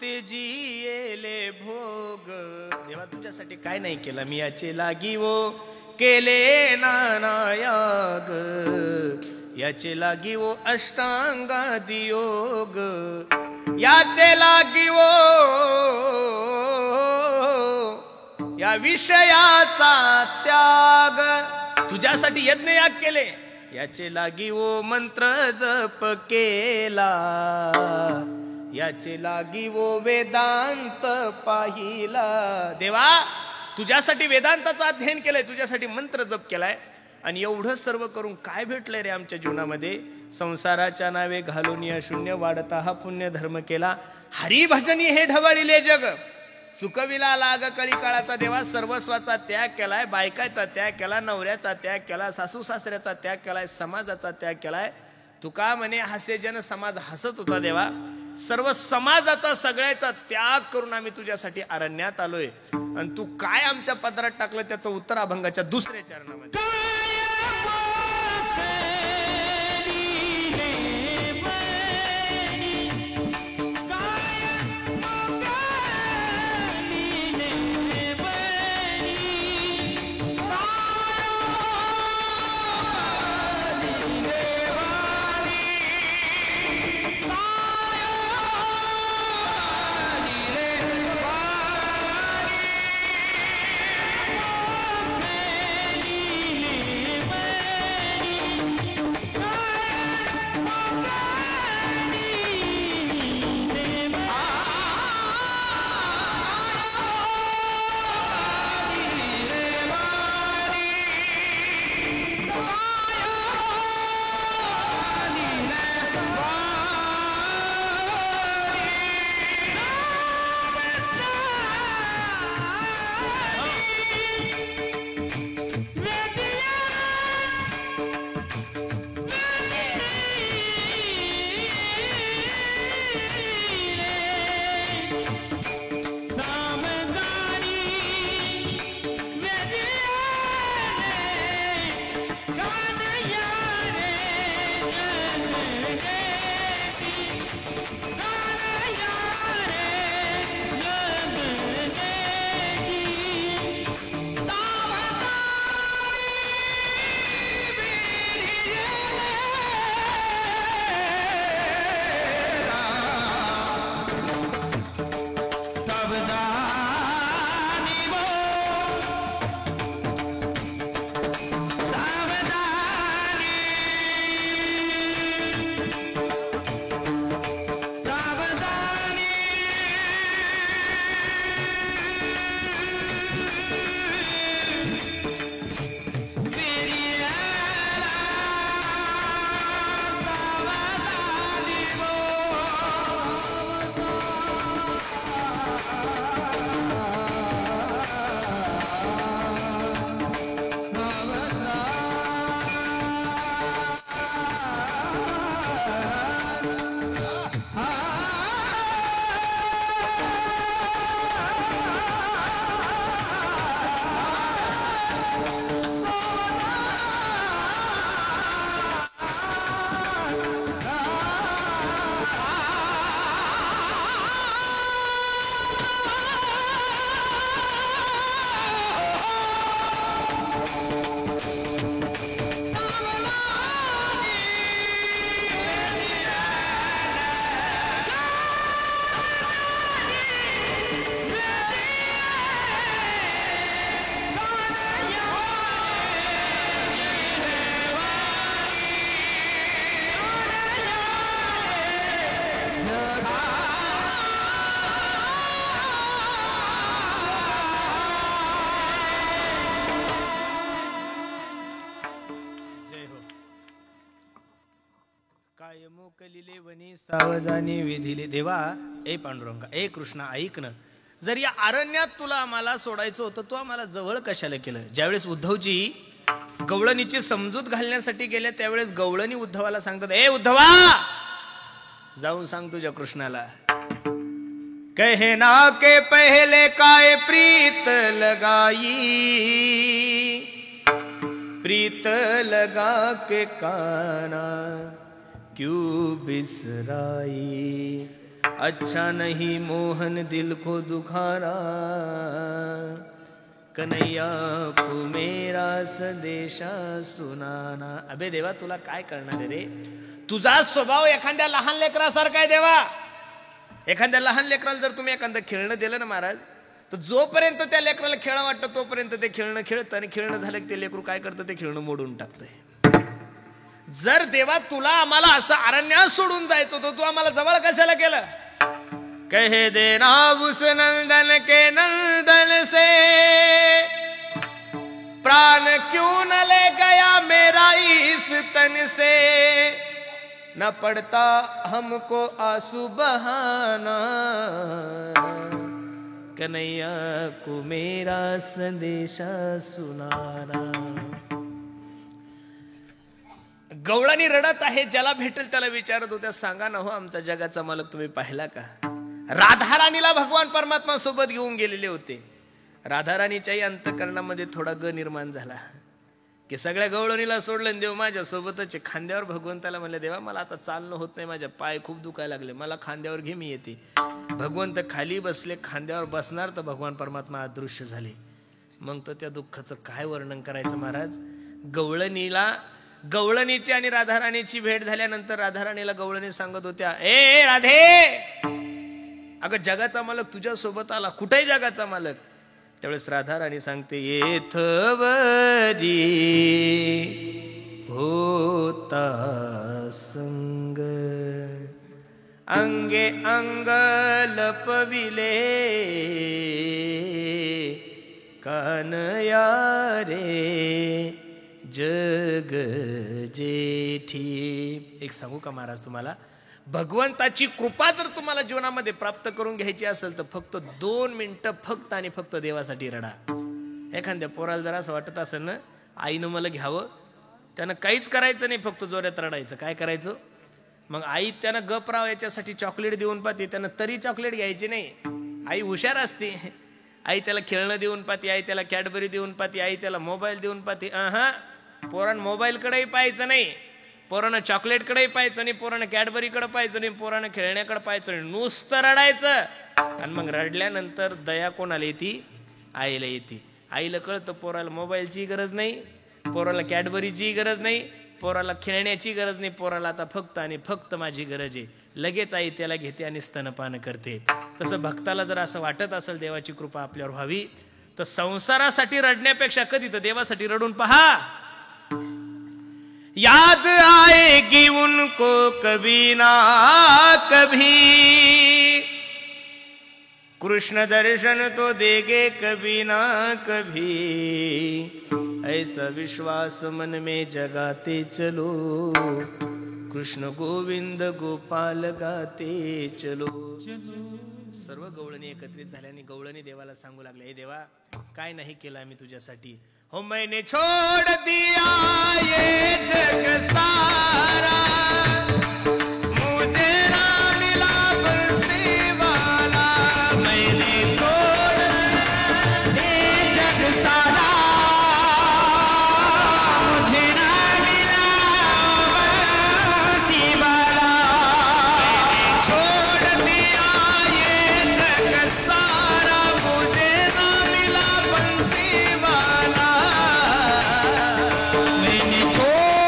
तेजियेले भोग. देवा तुझ्यासाठी काय नाही केलं मी, याचे लागी वो केले नाना याग. याचे लागी वो अष्टांगादि योग. याचे लागी वो या विषयाचा त्याग. तुझ्यासाठी यज्ञ याग केले. याचे लागी वो मंत्र जप केला. याचे लागी वो वेदांत पाहिला. देवा तुझ्यासाठी वेदांताचं अध्ययन केलंय, तुझ्यासाठी मंत्र जप केलाय. आणि एवढं सर्व करून काय भेटलंय रे आमच्या जीवनामध्ये? संसाराच्या नावे घालून या शून्य वाढता हा पुण्य धर्म केला. हरिभजनी हे ढवळिले जग. चुकविला लाग कळी काळाचा देवा. सर्वस्वाचा त्याग केलाय, बायकाचा त्याग केला, नवऱ्याचा त्याग केला, सासू सासऱ्याचा त्याग केलाय, समाजाचा त्याग केलाय. तुका म्हणे हसे जन समाज हसत होता देवा. सर्व समाजाचा सगळ्याचा त्याग करून आम्ही तुझ्यासाठी अरण्यात आलोय. आणि तू काय आमच्या पदरात टाकलं त्याचं उत्तर अभंगाच्या दुसऱ्या चरणामध्ये. काय मोकलिले वनी सावजानी विधिले. देवा ए पांडुरंगा, ए कृष्णा ऐक ना, जर या अरण्यात तुला आम्हाला सोडायचं होतं तू आम्हाला जवळ कशाला केलं? ज्यावेळेस उद्धवजी गवळणीची समजूत घालण्यासाठी गेल्या त्यावेळेस गवळणी उद्धवाला सांगतात, ए उद्धवा जाऊन सांग तुझ्या कृष्णाला, कहे ना के पहले काय प्रीत लगाई, प्रीत लगा के काना क्यों बिसराई, अच्छा नहीं मोहन दिल को दुखाना, कन्हैया को मेरा संदेशा सुनाना. अबे देवा तुला काय करणार आहे रे? तुझा स्वभाव एखाद्या लहान लेकरासारखा आहे देवा. एखाद्या लहान लेकराला जर तुम्ही एखादं खेळणं दिलं ना महाराज, तर जोपर्यंत त्या लेकराला खेळा वाटतं तोपर्यंत ते खेळणं खेळतं, आणि खेळणं झालं की ते लेकरू काय करतं, ते खेळणं मोडून टाकतंय. जर देवा तुला आम्हाला असं अरण्यात सोडून जायचं होतं, तू आम्हाला जवळ कशाला केलं? कहे देना उस नंदन के नंदन से, प्राण क्यों न ले गया मेरा इस तन से, न पड़ता हमको आंसू बहाना, कन्हैया को मेरा संदेशा सुनाना. गवळणी रडत आहे, ज्याला भेटेल त्याला विचारत होत्या, सांगा ना हो आमचा जगाचा मालक तुम्ही पाहिला का? राधाराणीला भगवान परमात्मा सोबत घेऊन गेलेले होते. राधाराणीच्याही अंतकरणामध्ये थोडा ग निर्माण झाला की सगळ्या गवळणीला सोडलं, देव माझ्या सोबतच. खांद्यावर भगवंताला म्हणले, देवा मला आता चालणं होत नाही, माझ्या पाय खूप दुखायला लागले, मला खांद्यावर घे, मी येते. भगवंत खाली बसले, खांद्यावर बसणार तर भगवान परमात्मा अदृश्य झाले. मग तर त्या दुःखाचं काय वर्णन करायचं महाराज. गवळणीची आणि राधाराणीची भेट झाल्यानंतर राधाराणीला गवळणी सांगत होत्या, ए राधे, अगं जगाचा मालक तुझ्या सोबत आला, कुठेही जगाचा मालक. त्यावेळेस राधाराणी सांगते, येथवरी होता संग, अंगे अंग लपविले, कानया रे जग जेठी. एक सांगू का महाराज तुम्हाला, भगवंताची कृपा जर तुम्हाला जीवनामध्ये प्राप्त करून घ्यायची असेल तर फक्त 2 मिनिटं फक्त आणि फक्त देवासाठी रडा. एखाद्या पोराला जर असं वाटत असेल ना, आईनं मला घ्यावं, त्यानं काहीच करायचं नाही, फक्त जोरात रडायचं. काय करायचं मग? आई त्यानं गप राव याच्यासाठी चॉकलेट देऊन पाहते, त्यानं तरी चॉकलेट घ्यायची नाही. आई हुशार असते. आई त्याला खेळणं देऊन पाहते, आई त्याला कॅडबरी देऊन पाहते, आई त्याला मोबाईल देऊन पाहते. पोरानं मोबाईलकडेही पाहायचं नाही, पोरानं चॉकलेटकडेही पाहायचं नाही, पोरानं कॅडबरीकडे पाहायचं नाही, पोरानं खेळण्याकडे पाहायचं नाही, नुसतं रडायचं. आणि मग रडल्यानंतर दया कोणाला येते? आईला येते. आईला कळतं पोराला मोबाईलची गरज नाही, पोराला कॅडबरीची गरज नाही, पोराला खेळण्याची गरज नाही, पोराला आता फक्त आणि फक्त माझी गरज आहे. लगेच आई त्याला घेते आणि स्तनपान करते. तसं भक्ताला जर असं वाटत असेल देवाची कृपा आपल्यावर व्हावी, तर संसारासाठी रडण्यापेक्षा कधी तर देवासाठी रडून पहा. याद आएगी उनको कभी ना कभी, कृष्ण दर्शन तो देंगे कभी ना कभी, ऐसा विश्वास मन में जगाते चलो, कृष्ण गोविंद गोपाल गाते चलो. सर्व गवळणी एकत्रित झाल्याने गवळणी देवाला सांगू लागले, हे देवा काय नाही केलं आम्ही तुझ्यासाठी. हो मैंने छोड़ दिया ये जग सारा, मुझे ना मिला बंसी वाला, मैंने छोड़ ये जग सारा, मुझे ना मिला बंसी वाला, मैंने छोड़ दिया ये जग सारा, मुझे ना मिला बंसी वाला, मैंने छोड़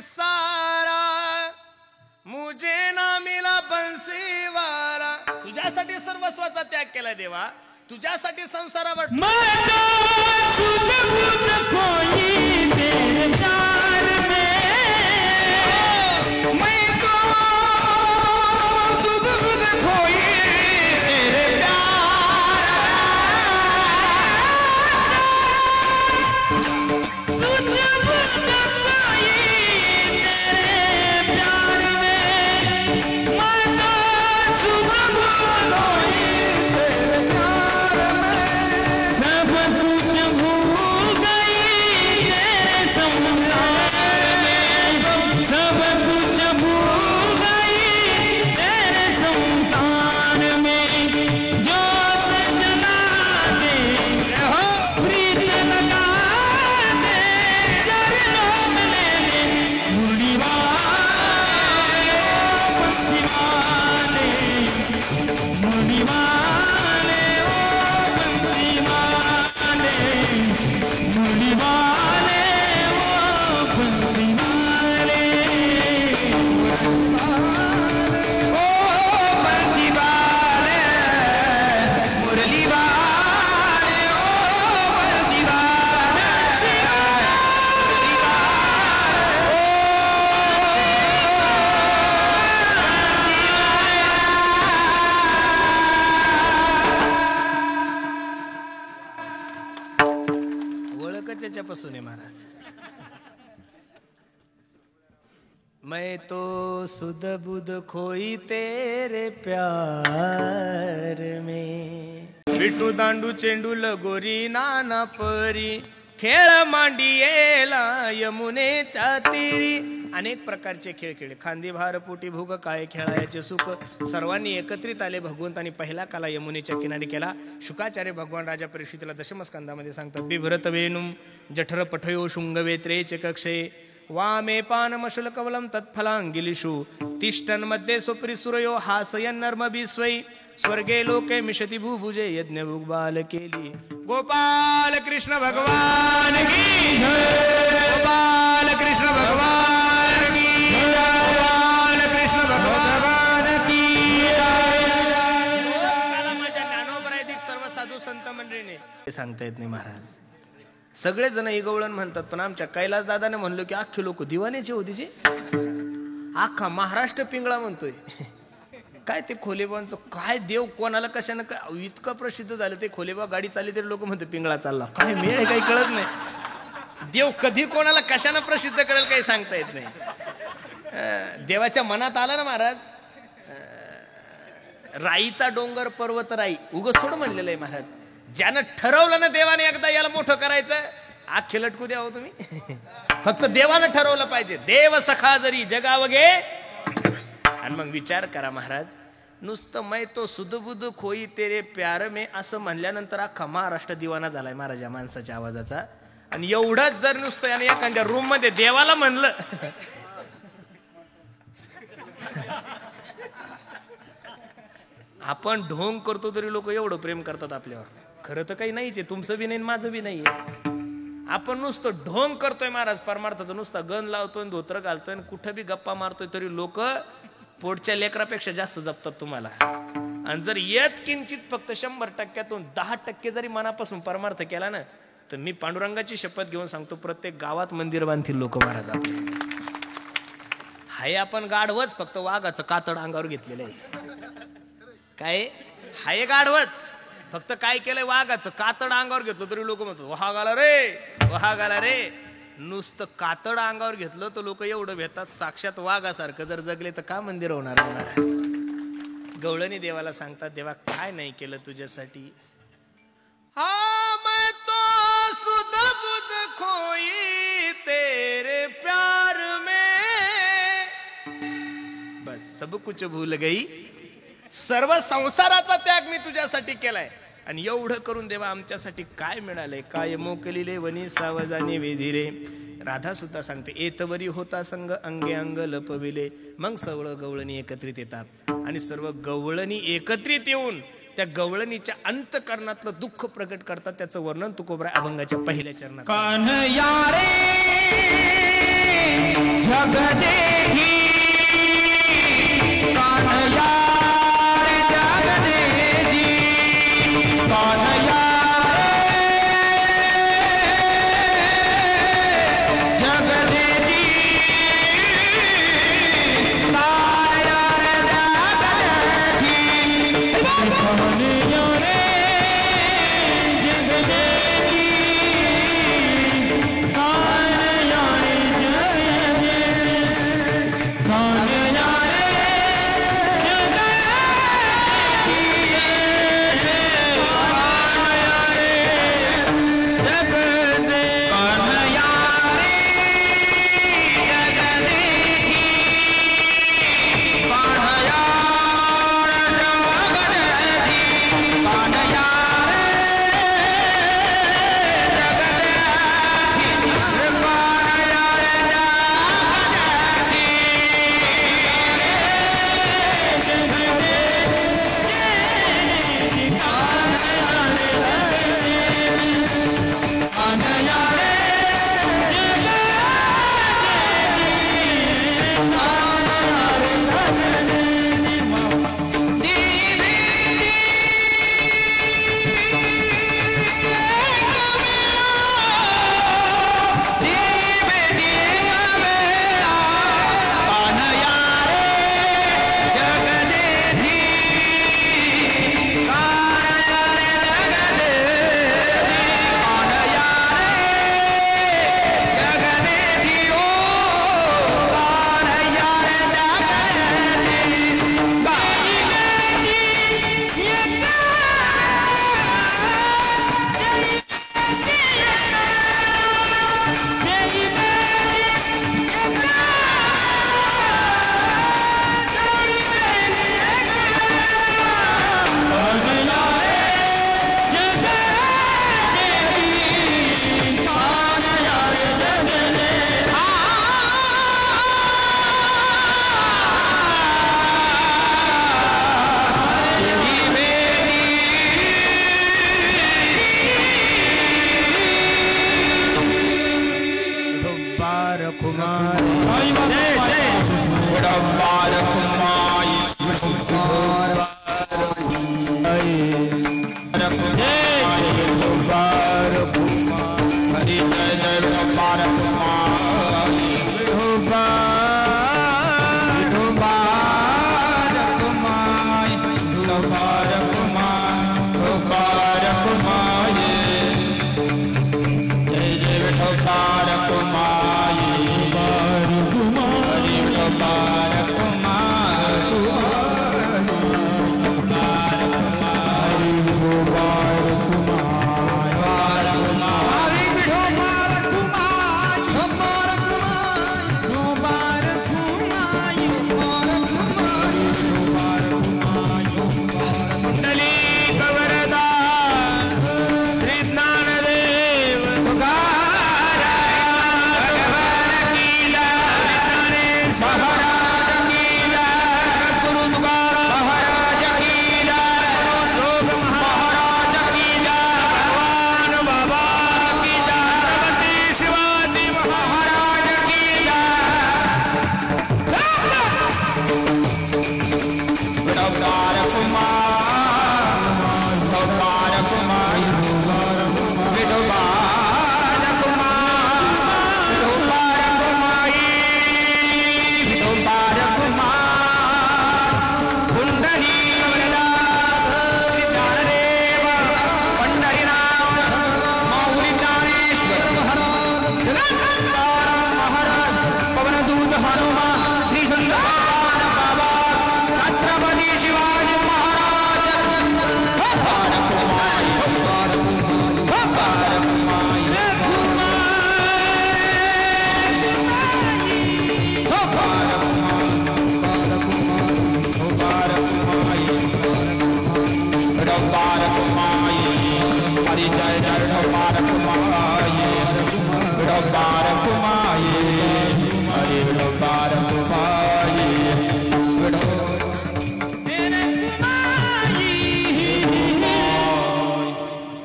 सारा मुझे ना मिला बंसीवाला. तुझ्यासाठी सर्वस्वाचा त्याग केला देवा, तुझ्यासाठी संसारावर पासून आहे महाराज. मैं तो सुध बुध खोई तेरे प्यार में. विटू दांडू चेंडू लगोरी नाना परी खेळ मांडियेला यमुनेच्या तीरी. अनेक प्रकारचे खेळ खेळले. खांदी भार पोटी भोग काळे खेळायचे सुख. सर्वांनी एकत्रित आले. भगवंतांनी पहिला काला यमुनेच्या किनारी केला. शुकाचार्य भगवान राजा परीक्षितीला दशमस्कंदामध्ये सांगतात, बिभ्रत वेणुम जठर पठयो शुंगवेत्रे च कक्षे वामे पानमशुल कवलम तत्फलांगिलिषु तिष्ठन मध्ये सुपरी सुरयो हासयन नर्म बिस्वै स्वर्गे लोके मिशति भूभुजे यज्ञ भुगबाल केली. गोपाल कृष्ण भगवान की जय. गोपाल कृष्ण भगवान की जय. गोपाल कृष्ण भगवान की जय. माझ्या ज्ञानोपराधिक सर्व साधू संत मंडळीने सांगता येत नाही महाराज. सगळे जण इगवळण म्हणतात, पण आमच्या कैलास दादाने म्हणलो की अख्खे लोक दिवाण्याचे होतीचे. अख्खा महाराष्ट्र पिंगळा म्हणतोय. काय ते खोलेबांचं काय देव कोणाला कशानं काय इतकं प्रसिद्ध झालं. ते खोलेबा गाडी चालली तरी लोक म्हणतात पिंगळा चालला. काय मेळ काही कळत नाही. देव कधी कोणाला कशानं प्रसिद्ध करेल काही सांगता येत नाही. देवाच्या मनात आला ना महाराज. राईचा डोंगर पर्वत राई उगच थोडं म्हणलेलं आहे महाराज. ज्यानं ठरवलं ना देवाने एकदा याला मोठं करायचं, आखे लटकू द्या हो तुम्ही. फक्त देवानं ठरवलं पाहिजे. देव सखा जरी जगावगे. आणि मग विचार करा महाराज, नुसतं मै तो सुधबुध खोई तेरे प्यार में असं म्हणल्यानंतर अख्खा महाराष्ट्र दिवाना झालाय महाराज या माणसाच्या आवाजाचा. आणि एवढंच जर नुसतं याने एखाद्या रूम मध्ये देवाला म्हणलं, आपण ढोंग करतो तरी लोक एवढं प्रेम करतात आपल्यावर. खरं तर काही नाहीच आहे, तुमचं बी नाही माझं बी नाहीये. आपण नुसतं ढोंग करतोय महाराज परमार्थाचं. नुसतं गण लावतोय, धोत्र घालतोय, कुठं बी गप्पा मारतोय तरी लोक पोटच्या लेकरापेक्षा जास्त जपतात तुम्हाला. आणि जर येत किंचित फक्त 100%तून 10% जरी मनापासून परमार्थ केला ना, तर मी पांडुरंगाची शपथ घेऊन सांगतो, प्रत्येक गावात मंदिर बांधतील लोक महाराज. हाय आपण गाढवच, फक्त वाघाचं कातड अंगावर घेतलेलं आहे. काय हाय गाढवच, फक्त काय केलंय वाघाचं कातड अंगावर घेतलं तरी लोक म्हणतात वाघ आला रे, वाघ आला रे. नुसतं कातड अंगावर घेतलं तर लोक एवढं भेटतात. साक्षात वाघासारखं जर जगले तर का मंदिर होणार महाराज. गवळणी देवाला सांगतात, देवा काय नाही केलं तुझ्यासाठी. हा मैं तो सुध बुध खोई तेरे प्यार में, बस सब कुछ भूल गई. सर्व संसाराचा त्याग मी तुझ्यासाठी केलाय. आणि एवढं करून देवा आमच्यासाठी काय मिळालंय. काय मोकलिले वनी सावजाने वेधिरे. राधा सुद्धा सांगते, एतवरी होता संग अंगे अंग लपविले. मग सगळं गवळणी एकत्रित येतात आणि सर्व गवळणी एकत्रित येऊन त्या गवळणीच्या अंतकरणातलं दुःख प्रकट करतात. त्याचं वर्णन तुकोबरा अभंगाच्या पहिल्या चरणात.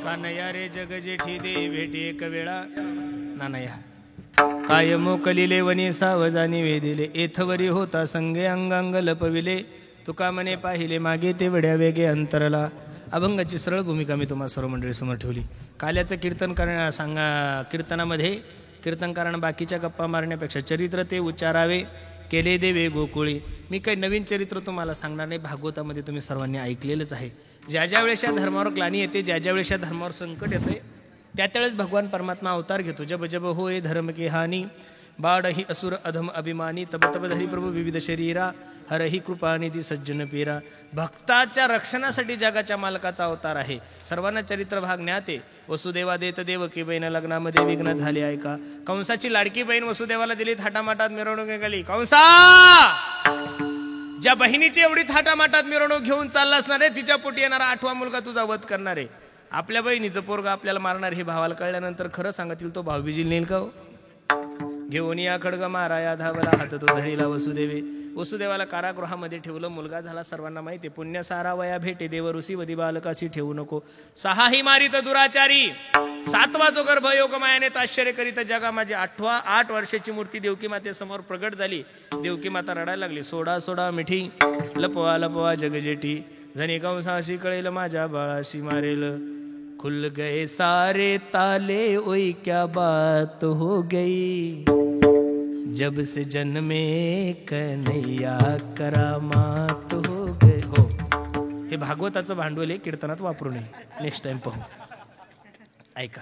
कानया रे जग जेठी दे भेटी एक वेळा नानया काय मोकलिले वनी सावजानी वेदिले एथवरी होता संगे अंगांग लपविले तुका मने पाहिले मागे ते वड्या वेगे अंतरला. अभंगाची सरळ भूमिका मी तुम्हाला सर्व मंडळी समोर ठेवली. काल्याचं कीर्तन कीर्तनामध्ये कीर्तनकारांना बाकीच्या गप्पा मारण्यापेक्षा चरित्र ते उच्चारावे केले देवे गोकुळी. मी काही नवीन चरित्र तुम्हाला सांगणार नाही, भागवतामध्ये तुम्ही सर्वांनी ऐकलेलंच आहे. ज्या ज्या वेळेस या धर्मावर ग्लानी येते, ज्या ज्या वेळेस या धर्मावर संकट येते, त्या त्यावेळेस भगवान परमात्मा अवतार घेतो. जब जब होय धर्म के हानी बाड ही असुर अधम अभिमानी तब तब धरी प्रभू विविध शरीरा हर ही कृपा निधी सज्जन पीरा. भक्ताच्या रक्षणासाठी जगाच्या मालकाचा अवतार आहे. सर्वांना चरित्र भाग ज्ञाते. वसुदेवा देत देवकी बहीण लग्नामध्ये विघ्न झाले ऐका. कंसाची लाडकी बहीण वसुदेवाला दिली, थाटामाटात मिरवणूक निघाली. कंसा, ज्या बहिणीची एवढी थाटामाटात मिरवणूक घेऊन चालला असणार आहे, तिच्या पोटी येणारा 8वा मुलगा तुझा वध करणार आहे. आपल्या बहिणीचं पोरगा आपल्याला मारणार हे भावाला कळल्यानंतर खरं सांगतील तो भाऊ बिजील नेईल का हो? घेऊन या खडग मारा या धावला हात तो धरीला वसुदेवे. वसुदेवाला कारागृहामध्ये ठेवलं. मुलगा झाला सर्वांना माहिती. पुण्य सारा वया भेटे देव ऋषी वदी बालकाशी ठेवू नको. 6ही मारित दुराचारी 7वा जो गर्भ योगमायाने आश्चर्य करीत जगा माझी. 8 वर्षाची मूर्ती देवकी मातेसमोर प्रगट झाली. देवकी माता रडायला लागली. सोडा सोडा मिठी लपवा लपवा जगजेठी जणी कंसाशी कळेल माझ्या बाळाशी मारेल. खुल गए सारे ताले ओई क्या बात हो गई जब से जन्मे कन्हैया करामात हो गए. हो, हे भागवताचं भांडवल आहे, कीर्तनात वापरू नये. नेक्स्ट टाइम पाहू. ऐका,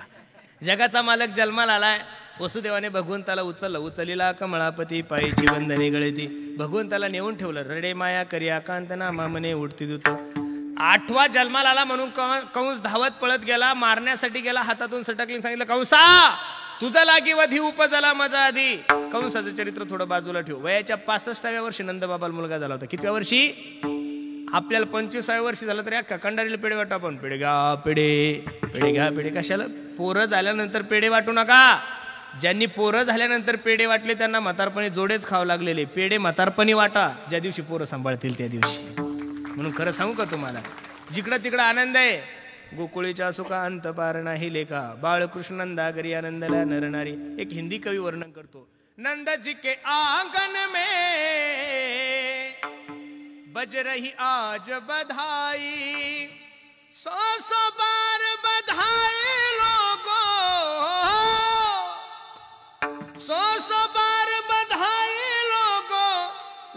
जगाचा मालक जन्माला आलाय. वसुदेवाने भगवंताला उचललेला कमळापती पायीची बंधने गळती. भगवंताला नेऊन ठेवलं. रडे माया करिया कांत नामा मने उडती दूत. 8वा जन्माला आला म्हणून कंस धावत पळत गेला, मारण्यासाठी गेला. हातातून सटकली. सांगितलं, कंसा तुझा लागी वधी उपजला माझा आधी. कंसाचं चरित्र थोडं बाजूला ठेव. वयाच्या 65व्या वर्षी नंदबाबाला मुलगा झाला होता. कितव्या वर्षी? आपल्याला 25व्या वर्षी झालं तरी अख्खा कंडारीला पेढे वाटू आपण. पेढे घ्या पेढे, पेढे घ्या पेढे. कशाला? पोरं झाल्यानंतर पेढे वाटू नका. ज्यांनी पोरं झाल्यानंतर पेढे वाटले त्यांना म्हातारपणी जोडेच खावं लागलेले. पेढे म्हातारपणी वाटा ज्या दिवशी पोरं सांभाळतील त्या दिवशी. म्हणून खरं सांगू का तुम्हाला, जिकडं तिकडं आनंद आहे. गोकुळीच्या सुखा अंत पार नाही लेखा. बाळकृष्ण नंदागरी आनंदला नरनारी. एक हिंदी कवी वर्णन करतो. नंद जी के आंगन में बज रही आज बधाई 100 बार बधाई लोगों 100 बार बधाई लोगों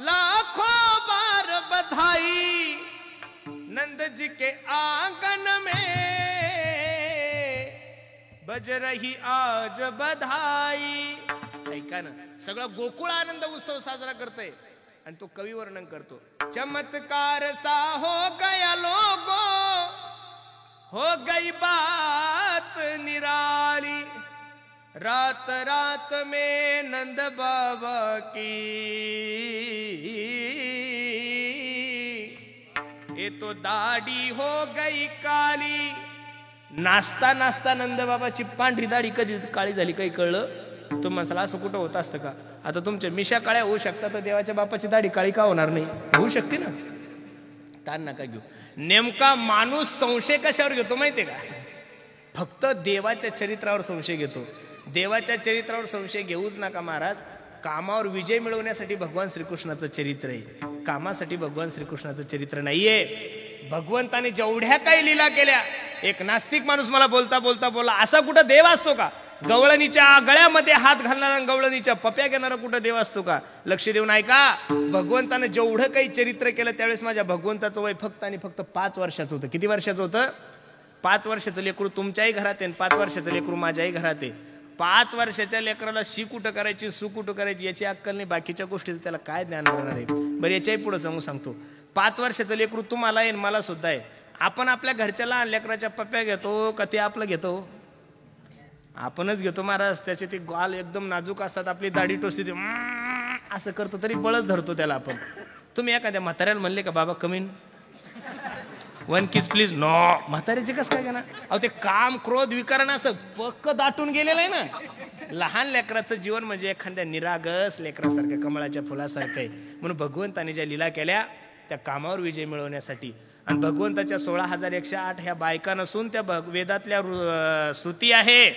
लाखों बार बधाई नंद जी के आंगन में बज रही आज बधाई. ऐका ना, सगळा गोकुळ आनंद उत्सव साजरा करतोय आणि तो कवी वर्णन करतो. चमत्कार सा हो गया लोगो हो गई बात निराली रात रात में नंद बाबा की ये तो दाढी हो गई काली. नाचता नाचता नंद बाबाची पांढरी दाढी कधी काळी झाली काही कळलं? तो मसाला असं कुठं होत असतं का? आता तुमच्या मिशा काळ्या होऊ शकतात तर देवाच्या बापाची दाढी काळी का होणार नाही? होऊ शकते ना. ताण नका घेऊ. नेमका माणूस संशय कशावर घेतो माहितीये का? फक्त देवाच्या चरित्रावर संशय घेतो. देवाच्या चरित्रावर संशय घेऊच नका महाराज. कामावर विजय मिळवण्यासाठी भगवान श्रीकृष्णाचं चरित्र आहे, कामासाठी भगवान श्रीकृष्णाचं चरित्र नाहीये. भगवंताने जेवढ्या काही लीला केल्या, एक नास्तिक माणूस मला बोलता बोलता बोलला, असा कुठं देव असतो का? गवळणीच्या गळ्यामध्ये हात घालणारा, गवळणीच्या पप्या घेणारा कुठं देव असतो का? लक्ष देऊन ऐका. भगवंतानं जेवढं काही चरित्र केलं त्यावेळेस माझ्या भगवंताचं वय फक्त आणि फक्त 5 वर्षाचं होतं. किती वर्षाचं होतं? 5 वर्षाचं लेकरू तुमच्याही घरात आहे, 5 वर्षाचं लेकरू माझ्याही घरात आहे. 5 वर्षाच्या लेकराला शी कुठं करायची, सू कुठं करायची याची अक्कल नाही. बाकीच्या गोष्टीचं त्याला काय ज्ञान राहणार आहे? बरं, याच्याही पुढे सांगतो. 5 वर्षाचं लेकरू तुम्हाला आहे, मला सुद्धा आहे. आपण आपल्या घरच्या लहान लेकराच्या पप्प्या घेतो का ते आपलं घेतो? आपणच घेतो महाराज. त्याचे ते गाल एकदम नाजूक असतात, आपली दाढी टोचते, असं करतो तरी बळच धरतो त्याला आपण. तुम्ही एखाद्या म्हाताऱ्याला म्हणले का बाबा कमीन 1 किस प्लीज? नो. म्हाताऱ्याचे कसं काय घेणार? अहो ते काम क्रोध विकारण असं पक्क दाटून गेलेलं आहे ना. लहान लेकराचं जीवन म्हणजे एखाद्या निरागस लेकरासारखं, कमळाच्या फुलासारखं आहे. म्हणून भगवंताने ज्या लीला केल्या त्या कामावर विजय मिळवण्यासाठी. आणि भगवंताच्या 16,108 ह्या बायका नसून त्या वेदातल्या श्रुती आहे.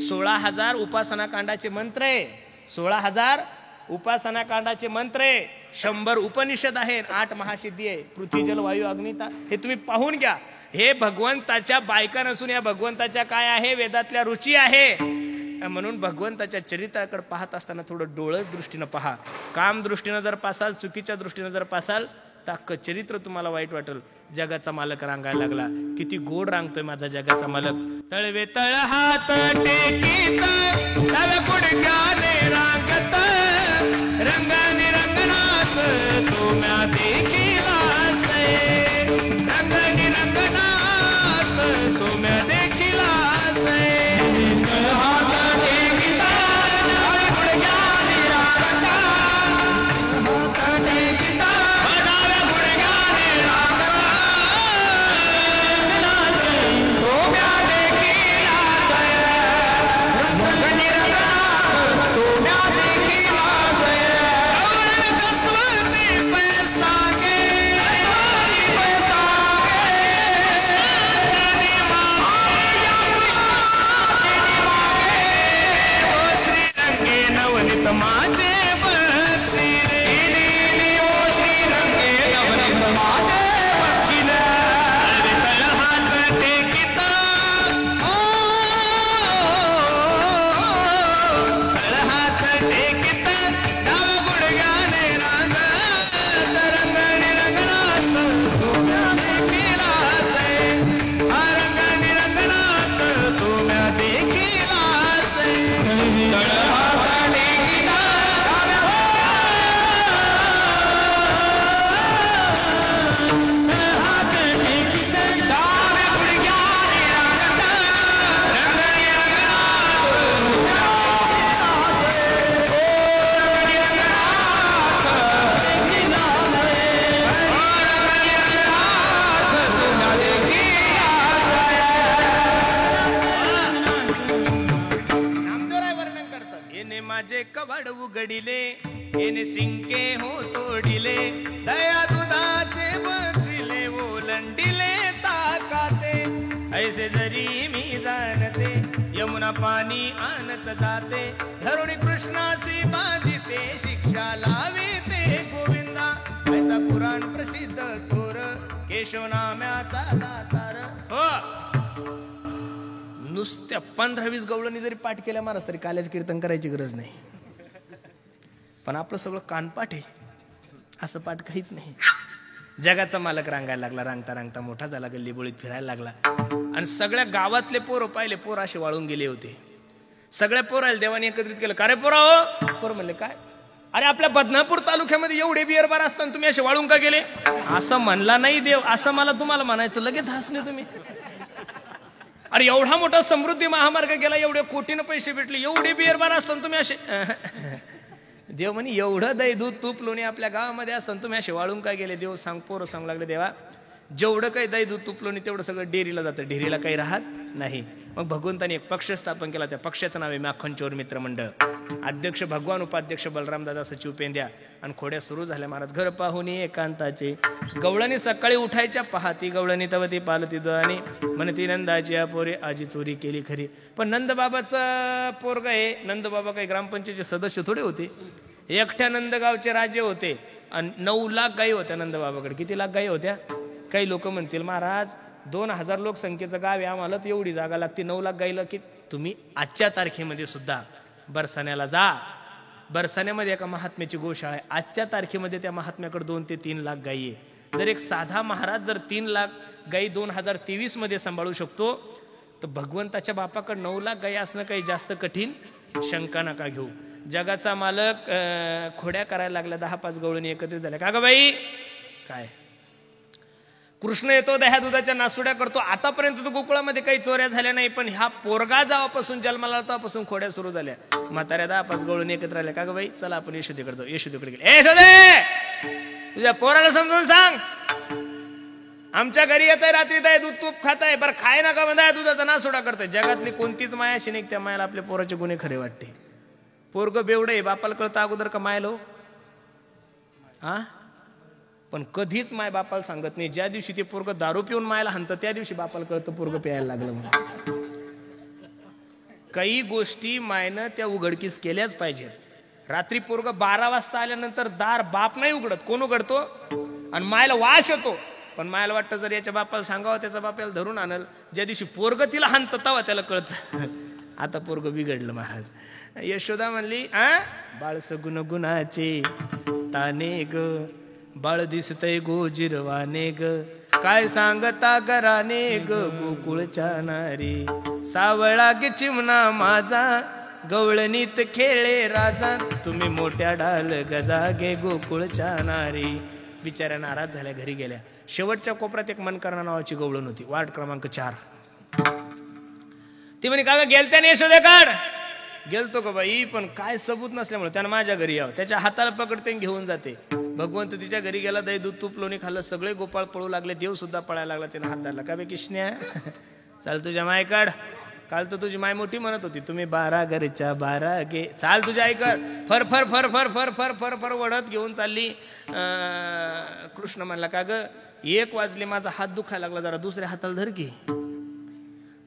16,000 उपासना कांडाचे मंत्र आहे. 16,000 उपासना कांडाचे मंत्र आहे, 100 उपनिषद आहे, 8 महासिद्धी आहे, पृथ्वी जल वायू अग्निता. हे तुम्ही पाहून घ्या. हे भगवंताच्या बायका नसून या भगवंताच्या काय आहे, वेदातल्या रुची आहे. म्हणून भगवंताच्या चरित्राकडे पाहत असताना थोडं डोळस दृष्टीनं पहा. काम दृष्टीनं जर पासाल, चुकीच्या दृष्टीनं जर पासाल तर चरित्र तुम्हाला वाईट वाटेल. जगाचा मालक रांगायला लागला, किती गोड रांगतोय माझा जगाचा मालक. तळवे तळ हात टेकीत तळ गुडघ्याने रांगत, रंगाने रंगनाथ तुम्हा देखीलास, रंगाने रंगनाथ तुम्हा देखीलास. तळ हात टेकीत तळ गुडघ्याने रांगत, हात टेकीत डाव्या गुडघ्याने रांगत, तुम्हा देखीलास, रंगाने रंगनाथ तुम्हा देखीलास. कसवती पैसा गे पैसा गे सजनी मागे ओ श्रीरंगे नवनीत माझे बक्षी रे, ओ श्रीरंगे नवनीत माझे बक्षी रे. तळ हात टेकीत तळ हात टेकीत डाव गुडघ्याने रांगत, रंगाने रंगनाथ तुम्हा देखीलास, रंगाने रंगनाथ तुम्हा देखीलास. तळ हात टेकीत हात टेकीत डाव्या गुडघ्याने रांगत, रंगाने रंगनाथ नामदेवराय वर्णन करतात. येणे माझे कवाड उघडिले, येणे सिंके हो तोडिले, दया दुधाचे बक्षिले ओलंडिले ताकाते. ऐसे जरी मी जाणते, यमुना पाणी आणत जाते, धरुणी कृष्णासी बांधिते, शिक्षा लाविते गोविंदा. ऐसा पुराण प्रसिद्ध चोर, केशव नाम्याचा दातार. हो, नुसत्या 15-20 गवळणी जरी पाठ केल्या महाराज तरी काल्याचं कीर्तन करायची गरज नाही. पण आपलं सगळं कानपाठ आहे, असं पाठ काहीच नाही. जगाचा मालक रांगायला लागला, रांगता रांगता मोठा झाला, गल्ली बोळीत फिरायला लागला. आणि सगळ्या गावातले पोरं पाहिले, पोरं असे वाळून गेले होते. सगळ्या पोराला देवाने एकत्रित केलं. का रे पोरा हो? पोरं म्हणले काय, अरे आपल्या बदनापूर तालुक्यामध्ये एवढे बियर बार असताना तुम्ही असे वाळून का गेले? असं म्हणला नाही देव, असं मला तुम्हाला म्हणायचं. लगेच हसले तुम्ही. अरे एवढा मोठा समृद्धी महामार्ग गेला, एवढे कोटीनं पैसे भेटले, एवढे बियर बार असताना तुम्ही असे. देव म्हणे एवढं दही दूध तूप लोणी आपल्या गावामध्ये असताना तुम्ही असे वाळून काय गेले? देव सांग, पोरं सांगू लागले, देवा जेवढं काही दही दूध तूप लोणी तेवढं सगळं डेअरीला जातं, डेअरीला काही राहत नाही. मग भगवंताने एक पक्ष स्थापन केला, त्या पक्षाचं नाव आहे माखन चोर मित्र मंडळ. अध्यक्ष भगवान, उपाध्यक्ष बलराम दादा, सचिव पेंद्या. आणि खोड्या सुरू झाल्या महाराज. घर पाहुणी एकांताचे, गवळणी सकाळी उठायच्या पहाती, गवळणी तवती पालती दुआनी, म्हणती नंदाची पोरे आजी चोरी केली खरी. पण नंदबाबाचं पोरग आहे. नंदबाबा काही ग्रामपंचायतीचे सदस्य थोडे होते, एकट्या नंदगावचे राजे होते. आणि 9 लाख गायी होत्या नंदबाबाकडे. किती लाख गायी होत्या? काही लोक म्हणतील महाराज 2000 लोकसंख्येचं गाव आहे, आम्हाला तर एवढी जागा लागते 9 लाख गाईला. की तुम्ही आजच्या तारखेमध्ये सुद्धा बरसाण्याला जा, बरसाण्यामध्ये एका महात्म्याची गोशाळा आहे. आजच्या तारखेमध्ये त्या महात्म्याकडे 2 ते 3 लाख गायी आहे. जर एक साधा महाराज जर 3 लाख गायी 2023 मध्ये सांभाळू शकतो, तर भगवंताच्या बापाकडे 9 लाख गायी असणं काही जास्त कठीण शंका नका घेऊ. जगाचा मालक खोड्या करायला लागला. 10-5 गवळणी एकत्रित झाल्या. का ग बाई काय? कृष्ण येतो, दह्या दुधाच्या नासुड्या करतो. आतापर्यंत तर गोकुळामध्ये काही चोऱ्या झाल्या नाही, पण ह्या पोरगा जेव्हापासून जन्माला तेव्हापासून खोड्या सुरू झाल्या. म्हाताऱ्या 10-5 गवळणी एकत्र आल्या. का ग बाई चला आपण यशोदेकडे जाऊ. यशोदेकडे गेले. ए यशोदे, तुझ्या पोराला समजून सांग, आमच्या घरी येत आहे, रात्रीत आहे, दूध तूप खात आहे, बरं खाय नका म्हणताय, दुधाचा नासुडा करताय. जगातली कोणतीच माया अशी नाही त्या मायाला आपल्या पोराचे गुन्हे खरे वाटते. पोरग बेवड आहे, बापाला कळतं अगोदर का मायलो? हा, पण कधीच माय बापाला सांगत नाही. ज्या दिवशी ते पोरग दारू पिऊन मायला हाणतं त्या दिवशी बापाला कळतं पोरग प्यायला लागलं म्हणून. काही गोष्टी मायनं त्या उघडकीस केल्याच पाहिजेत. रात्री पोरग 12 वाजता आल्यानंतर दार बाप नाही उघडत, कोण उघडतो? आणि मायला वास येतो, पण मायला वाटतं जर याच्या बापाला सांगावं त्याचा बाप याला धरून आणल. ज्या दिवशी पोरग तिला हाणतं तेव्हा त्याला कळतं आता पोरग बिघडलं महाराज. यशोदा म्हणली बाळ सगुण गुणाचे ताने ग, बाळ दिसतय गोजिरवाने ग, काय सांगता घराने ग गोकुळच्या नारी. सावळा गे चिमणा माझा, गवळणीत खेळे राजा, तुम्ही मोठ्या डाल गजा गे गोकुळच्या नारी. बिचाऱ्या नाराज झाल्या, घरी गेल्या. शेवटच्या कोपऱ्यात एक मनकर्णा नावाची गवळण होती, वार्ड क्रमांक 4. ती म्हणे का गेलत्या नाही यशोदे काढ. गेलतो का बाई, पण काय सबूत नसल्यामुळे त्यानं माझ्या घरी यावं. त्याच्या हाताला पकडते घेऊन जाते. भगवंत तिच्या घरी गेला, दही दूध तूप लोणी खाल्लं, सगळे गोपाळ पळू लागले, देव सुद्धा पळायला लागला. त्यानं हात धरला, का बे किशन्या चाल तुझ्या माय काढ. काल तर तुझी माय मोठी म्हणत होती तुम्ही 12 घरच्या 12 गे, चाल तुझ्या आई कर. फर फर फर फर फर फर फर फर वडत घेऊन चालली. कृष्ण म्हणला का ग 1 वाजले, माझा हात दुखायला लागला, जरा दुसऱ्या हाताला धर की.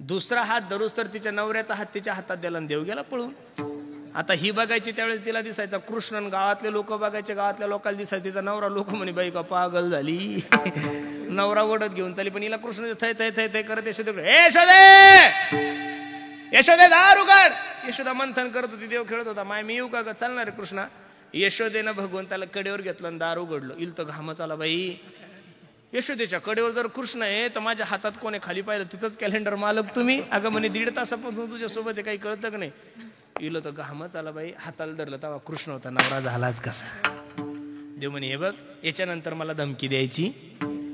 दुसरा हात धरूस तर तिच्या नवऱ्याचा हात तिच्या हातात दिला, देव गेला पळून. आता ही बघायची त्यावेळेस तिला दिसायचा कृष्ण, गावातले लोक बघायचे, गावातल्या लोकांना दिसायचा तिचा नवरा. लोक म्हणे बाई का पागल झाली नवरा ओढत घेऊन चालली, पण हिला कृष्ण थै थै थै थै करत यशोदे दार उघड. यशोदा मंथन करत होती, देव खेळत होता. माय मी येऊ का चालणार रे कृष्णा. यशोदेनं भगवंताला कडेवर घेतलं आणि दार उघडलं. इल तर घामच आला बाई. यशोदेच्या कडेवर जर कृष्ण आहे तर माझ्या हातात कोणी खाली पाहिलं तिथंच कॅलेंडर मालक तुम्ही. अगं म्हणे 1.5 तासापासून तुझ्या सोबत आहे, काही कळतं का नाही. इलो तर घामच आला बाई. हाताला धरलं तेव्हा कृष्ण होता. नवरा झालाच कसा. देव म्हणे हे बघ, याच्यानंतर मला धमकी द्यायची,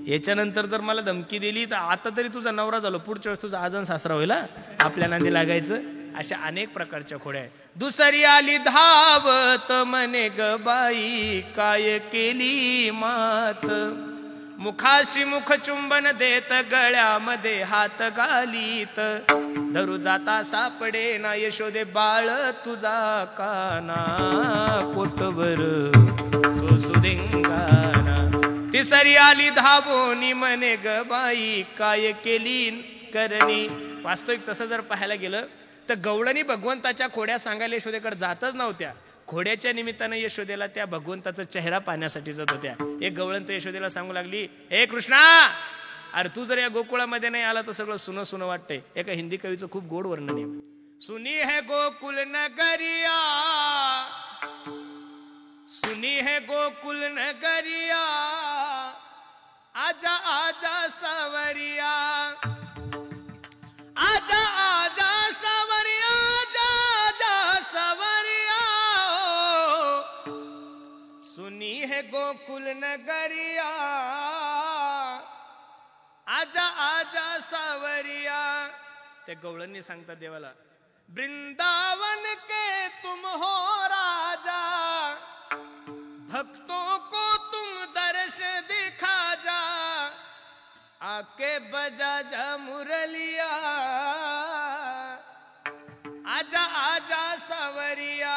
याच्यानंतर जर मला धमकी दिली तर आता तरी तुझा नवरा झालो, पुढच्या वेळेस तुझा आजन सासरा होईल, आपल्या नांदी लागायचं. अशा अनेक प्रकारच्या खोड्या आहेत. दुसरी आली धावत म्हणे ग बाई काय केली मात, मुखाशी मुख चुंबन देत गळ्यामध्ये हात घालीत, धरू जाता सापडे ना यशोदे बाळ तुझा काना, पोटभर सोसुदेंगाना. तिसरी आली धावोनी म्हणे ग बाई काय केली करणी. वास्तविक तसं जर पाहायला गेलं तर गवळणी भगवंताच्या खोड्या सांगायला यशोदेकडे जातच नव्हत्या. खोड्याच्या निमित्तानं यशोदेला त्या भगवंताचा चेहरा पाहण्यासाठी जात होत्या. एक गवळण तर यशोदेला सांगू लागली, हे कृष्णा, अरे तू जर या गोकुळामध्ये नाही आला तर सगळं सुनं सुनं वाटतंय. एका हिंदी कवीचं खूप गोड वर्णन आहे. सुनी है गोकुल नगरिया, सुनी है गोकुल नगरिया, आजा आजा सावरिया, आजा आजा सावरिया, आजा आजा सावरिया. सुनी है गोकुल नगरिया, आजा आजा सावरिया. त्या गवळणी सांगतात देवाला, वृंदावन के तुम हो राजा, भक्तों को तुम दर्श दिखा जा, आके बजा जा मुरलिया, आजा आजा सावरिया.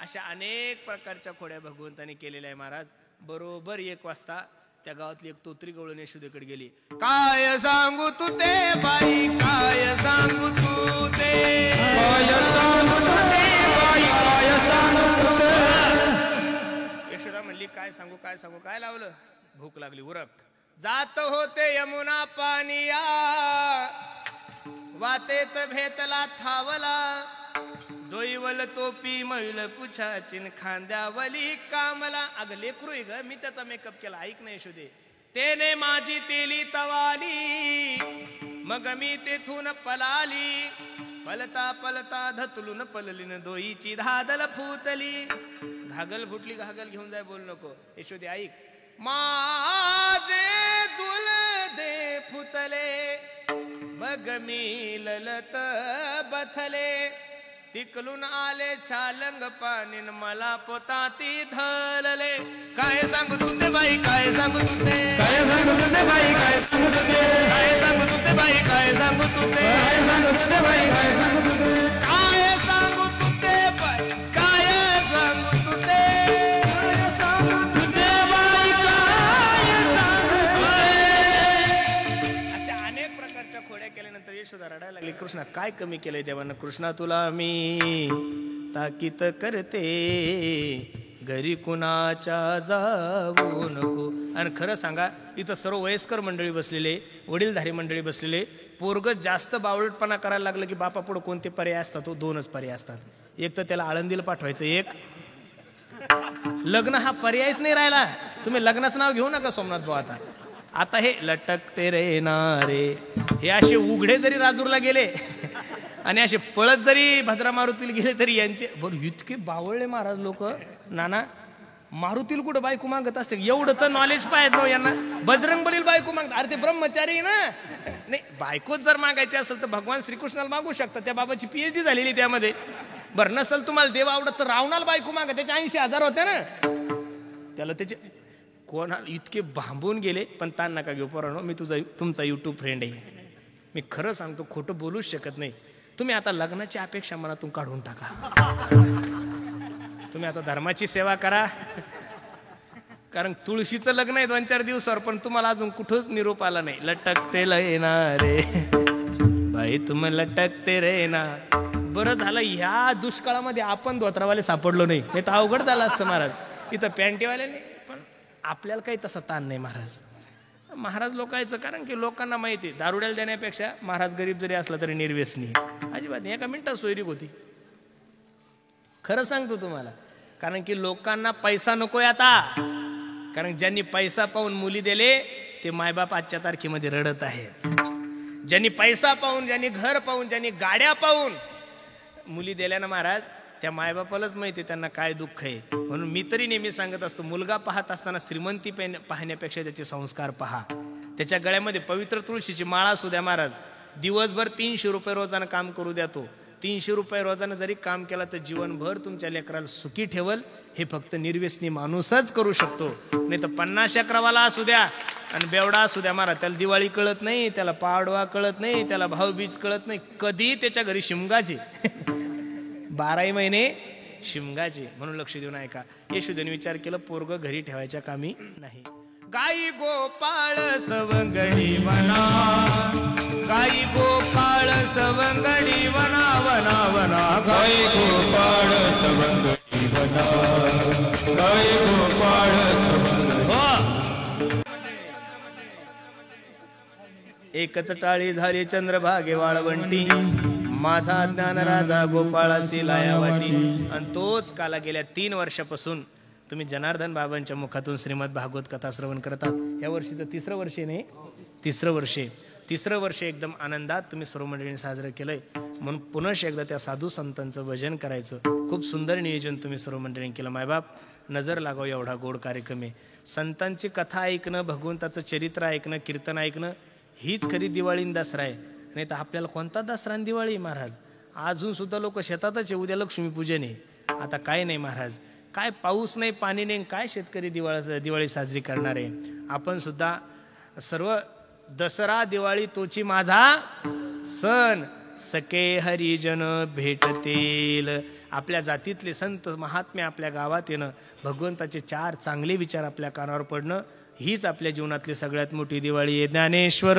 अशा अनेक प्रकारच्या खोड्या भगवंताने केलेल्या आहे महाराज. बरोबर 1 वाजता त्या गावातली एक तोत्री गवळण यशोदेकडे गेली. काय सांगू तू ते बाई, काय सांगू तू ते, काय सांगू तू ते बाई, काय सांगू तू ते. यशोदा म्हणली काय सांगू काय सांगू, काय लावलं, भूक लागली उरक. जात होते यमुना पानिया, वातेत भेटला थावला, दोईवल टोपी मैल कुछाचिन खांद्यावली कामला. अगं लेकरू आहे ग, मी त्याचा मेकअप केला, ऐक नाही यशोदे. तेने माझी तेली तवाली, मग मी तेथून पलाली, पलता पलता धतलून पललीन दोईची धादल फुटली. घागल फुटली, घागल घेऊन जाय, बोल नको. यशोदे ऐक, माझे दुल दे फुटले, बग मी ललत बथले, तिकलून आले छालंग पाणीन मला पोताती धलले. काय सांगू तू ते बाई, काय सांगू तू ते, काय सांगू तू ते बाई, काय सांगू तू ते, काय सांगू तू ते बाई, काय सांगू तू ते, काय सांगू तू ते बाई, काय सांगू तू ते, काय सांगू तू ते बाई, काय सांगू तू ते, काय सांगू तू ते बाई, काय सांगू तू ते. अशा अनेक प्रकारच्या खोड्या केल्यानंतर यशोदा रडायला लागली. कृष्णा काय कमी केलंय देवानं, कृष्णा तुला मी ताकीत करते, घरी कुणाच्या जाऊ नको. आणि खरं सांगा, इथं सर्व वयस्कर मंडळी बसलेले, वडीलधारी मंडळी बसलेले. पोरग जास्त बावळटपणा करायला लागलं की बापापुढं कोणते पर्याय असतात? तो दोनच पर्याय असतात. एक तर त्याला आळंदीला पाठवायचं, एक लग्न. हा पर्यायच नाही राहिला. तुम्ही लग्नाचं नाव घेऊ नका सोमनाथ भाऊ. आता हे लटकते रे नारे, हे असे उघडे जरी राजूरला गेले आणि असे पळत जरी भद्रा मारुतीला गेले तरी यांचे बरं इतके बावळले महाराज लोक. नाना, मारुतीला कुठं बायको मागत असते? एवढं तर नॉलेज पाहिजे ना यांना. बजरंग बलीला बायको मागत, अरे ते ब्रह्मचारी ना. नाही, बायकोच जर मागायची असेल तर भगवान श्रीकृष्णाला मागू शकता, त्या बाबाची PhD झालेली त्यामध्ये. बरं नसल तुम्हाला देव आवडत तर रावणाला बायको मागा, त्याचे 80,000 होते ना. त्याला त्याचे कोणा इतके भांबून गेले. पण ताण नका घेऊ पोरांनो, मी तुमचा YouTube फ्रेंड आहे. मी खरं सांगतो, खोटं बोलूच शकत नाही. तुम्ही आता लग्नाची अपेक्षा मनातून काढून टाका. तुम्ही आता धर्माची सेवा करा. कारण तुळशीचं लग्न आहे 2-4 दिवसावर, पण तुम्हाला अजून कुठंच निरोप आला नाही. लटकते लेना रे बाई, तुम लटकते रे ना. बरं झालं ह्या दुष्काळामध्ये आपण धोत्रावाले सापडलो नाही, हे तर अवघड झालं असतं महाराज. इथं पॅन्टीवाले नाही, पण आपल्याला काही तसा ताण नाही महाराज लोकांचं. कारण की लोकांना माहिती आहे, दारुड्याला देण्यापेक्षा महाराज गरीब जरी असला तरी निर्व्यसनी अजिबात नाही. एका मिनिटात सोयरीक होती. खरं सांगतो तुम्हाला. कारण की लोकांना पैसा नकोय आता. कारण ज्यांनी पैसा पाहून मुली दिले ते मायबाप आजच्या तारखेमध्ये रडत आहेत. ज्यांनी पैसा पाहून, ज्यांनी घर पाहून, ज्यांनी गाड्या पाहून मुली दिल्या ना महाराज, त्या मायबापालाच माहिती त्यांना काय दुःख आहे. म्हणून मी तरी नेहमी सांगत असतो, मुलगा पाहत असताना श्रीमंती पाहण्यापेक्षा त्याचे संस्कार पहा. त्याच्या गळ्यामध्ये पवित्र तुळशीची माळा असू द्या महाराज. दिवसभर 300 रुपये रोजानं काम करू द्या. तो 300 रुपये रोजानं जरी काम केला तर जीवनभर तुमच्या लेकराला सुखी ठेवल. हे फक्त निर्व्यसनी माणूसच करू शकतो. नाही तर 50 अकरावाला असू द्या आणि बेवडा असू द्या महाराज, त्याला दिवाळी कळत नाही, त्याला पाडवा कळत नाही, त्याला भाऊबीज कळत नाही. कधी त्याच्या घरी शिमगाचे 12 महिने शिमगाचे. म्हणून लक्ष देऊन ऐका. येशूदेने विचार केला, पोरग घरी ठेवायच्या कामी नाही. गाई गोपाळ सवंगडी वना, गाई गोपाळ सवंगडी वना वना वना. गाई गोपाळ सवंगडी वना, गाई गोपाळ सवंगडी. एकच टाळी झाली चंद्रभागे वाळवंटी, माझा ज्ञान राजा गोपाळासी लाया वाटी. आणि तोच काला गेल्या 3 वर्षापासून तुम्ही जनार्दन बाबांच्या मुखातून श्रीमद भागवत कथा श्रवण करतात. या वर्षीचं 3रं वर्ष नाही, 3रं वर्ष एकदम आनंदात तुम्ही सर्व मंडळींनी साजरं केलंय. म्हणून पुन्हा एकदा त्या साधू संतांचं भजन करायचं. खूप सुंदर नियोजन तुम्ही सर्व मंडळींनी केलं. मायबाप नजर लागाव एवढा गोड कार्यक्रम आहे. संतांची कथा ऐकणं, भगवंताचं चरित्र ऐकणं, कीर्तन ऐकणं, हीच खरी दिवाळी आणि दसरा आहे. नाही तर आपल्याला कोणता दसरा आणि दिवाळी महाराज? अजून सुद्धा लोक शेतातच आहे. उद्या लक्ष्मीपूजन आहे. आता काय नाही महाराज, काय पाऊस नाही, पाणी नाही, काय शेतकरी दिवाळी साजरी करणार आहे? आपण सुद्धा सर्व दसरा दिवाळी तोची माझा सण, सके हरिजन भेटतील. आपल्या जातीतले संत महात्मे आपल्या गावात येणं, भगवंताचे 4 चांगले विचार आपल्या कानावर पडणं, हीच आपल्या जीवनातली सगळ्यात मोठी दिवाळी आहे. ज्ञानेश्वर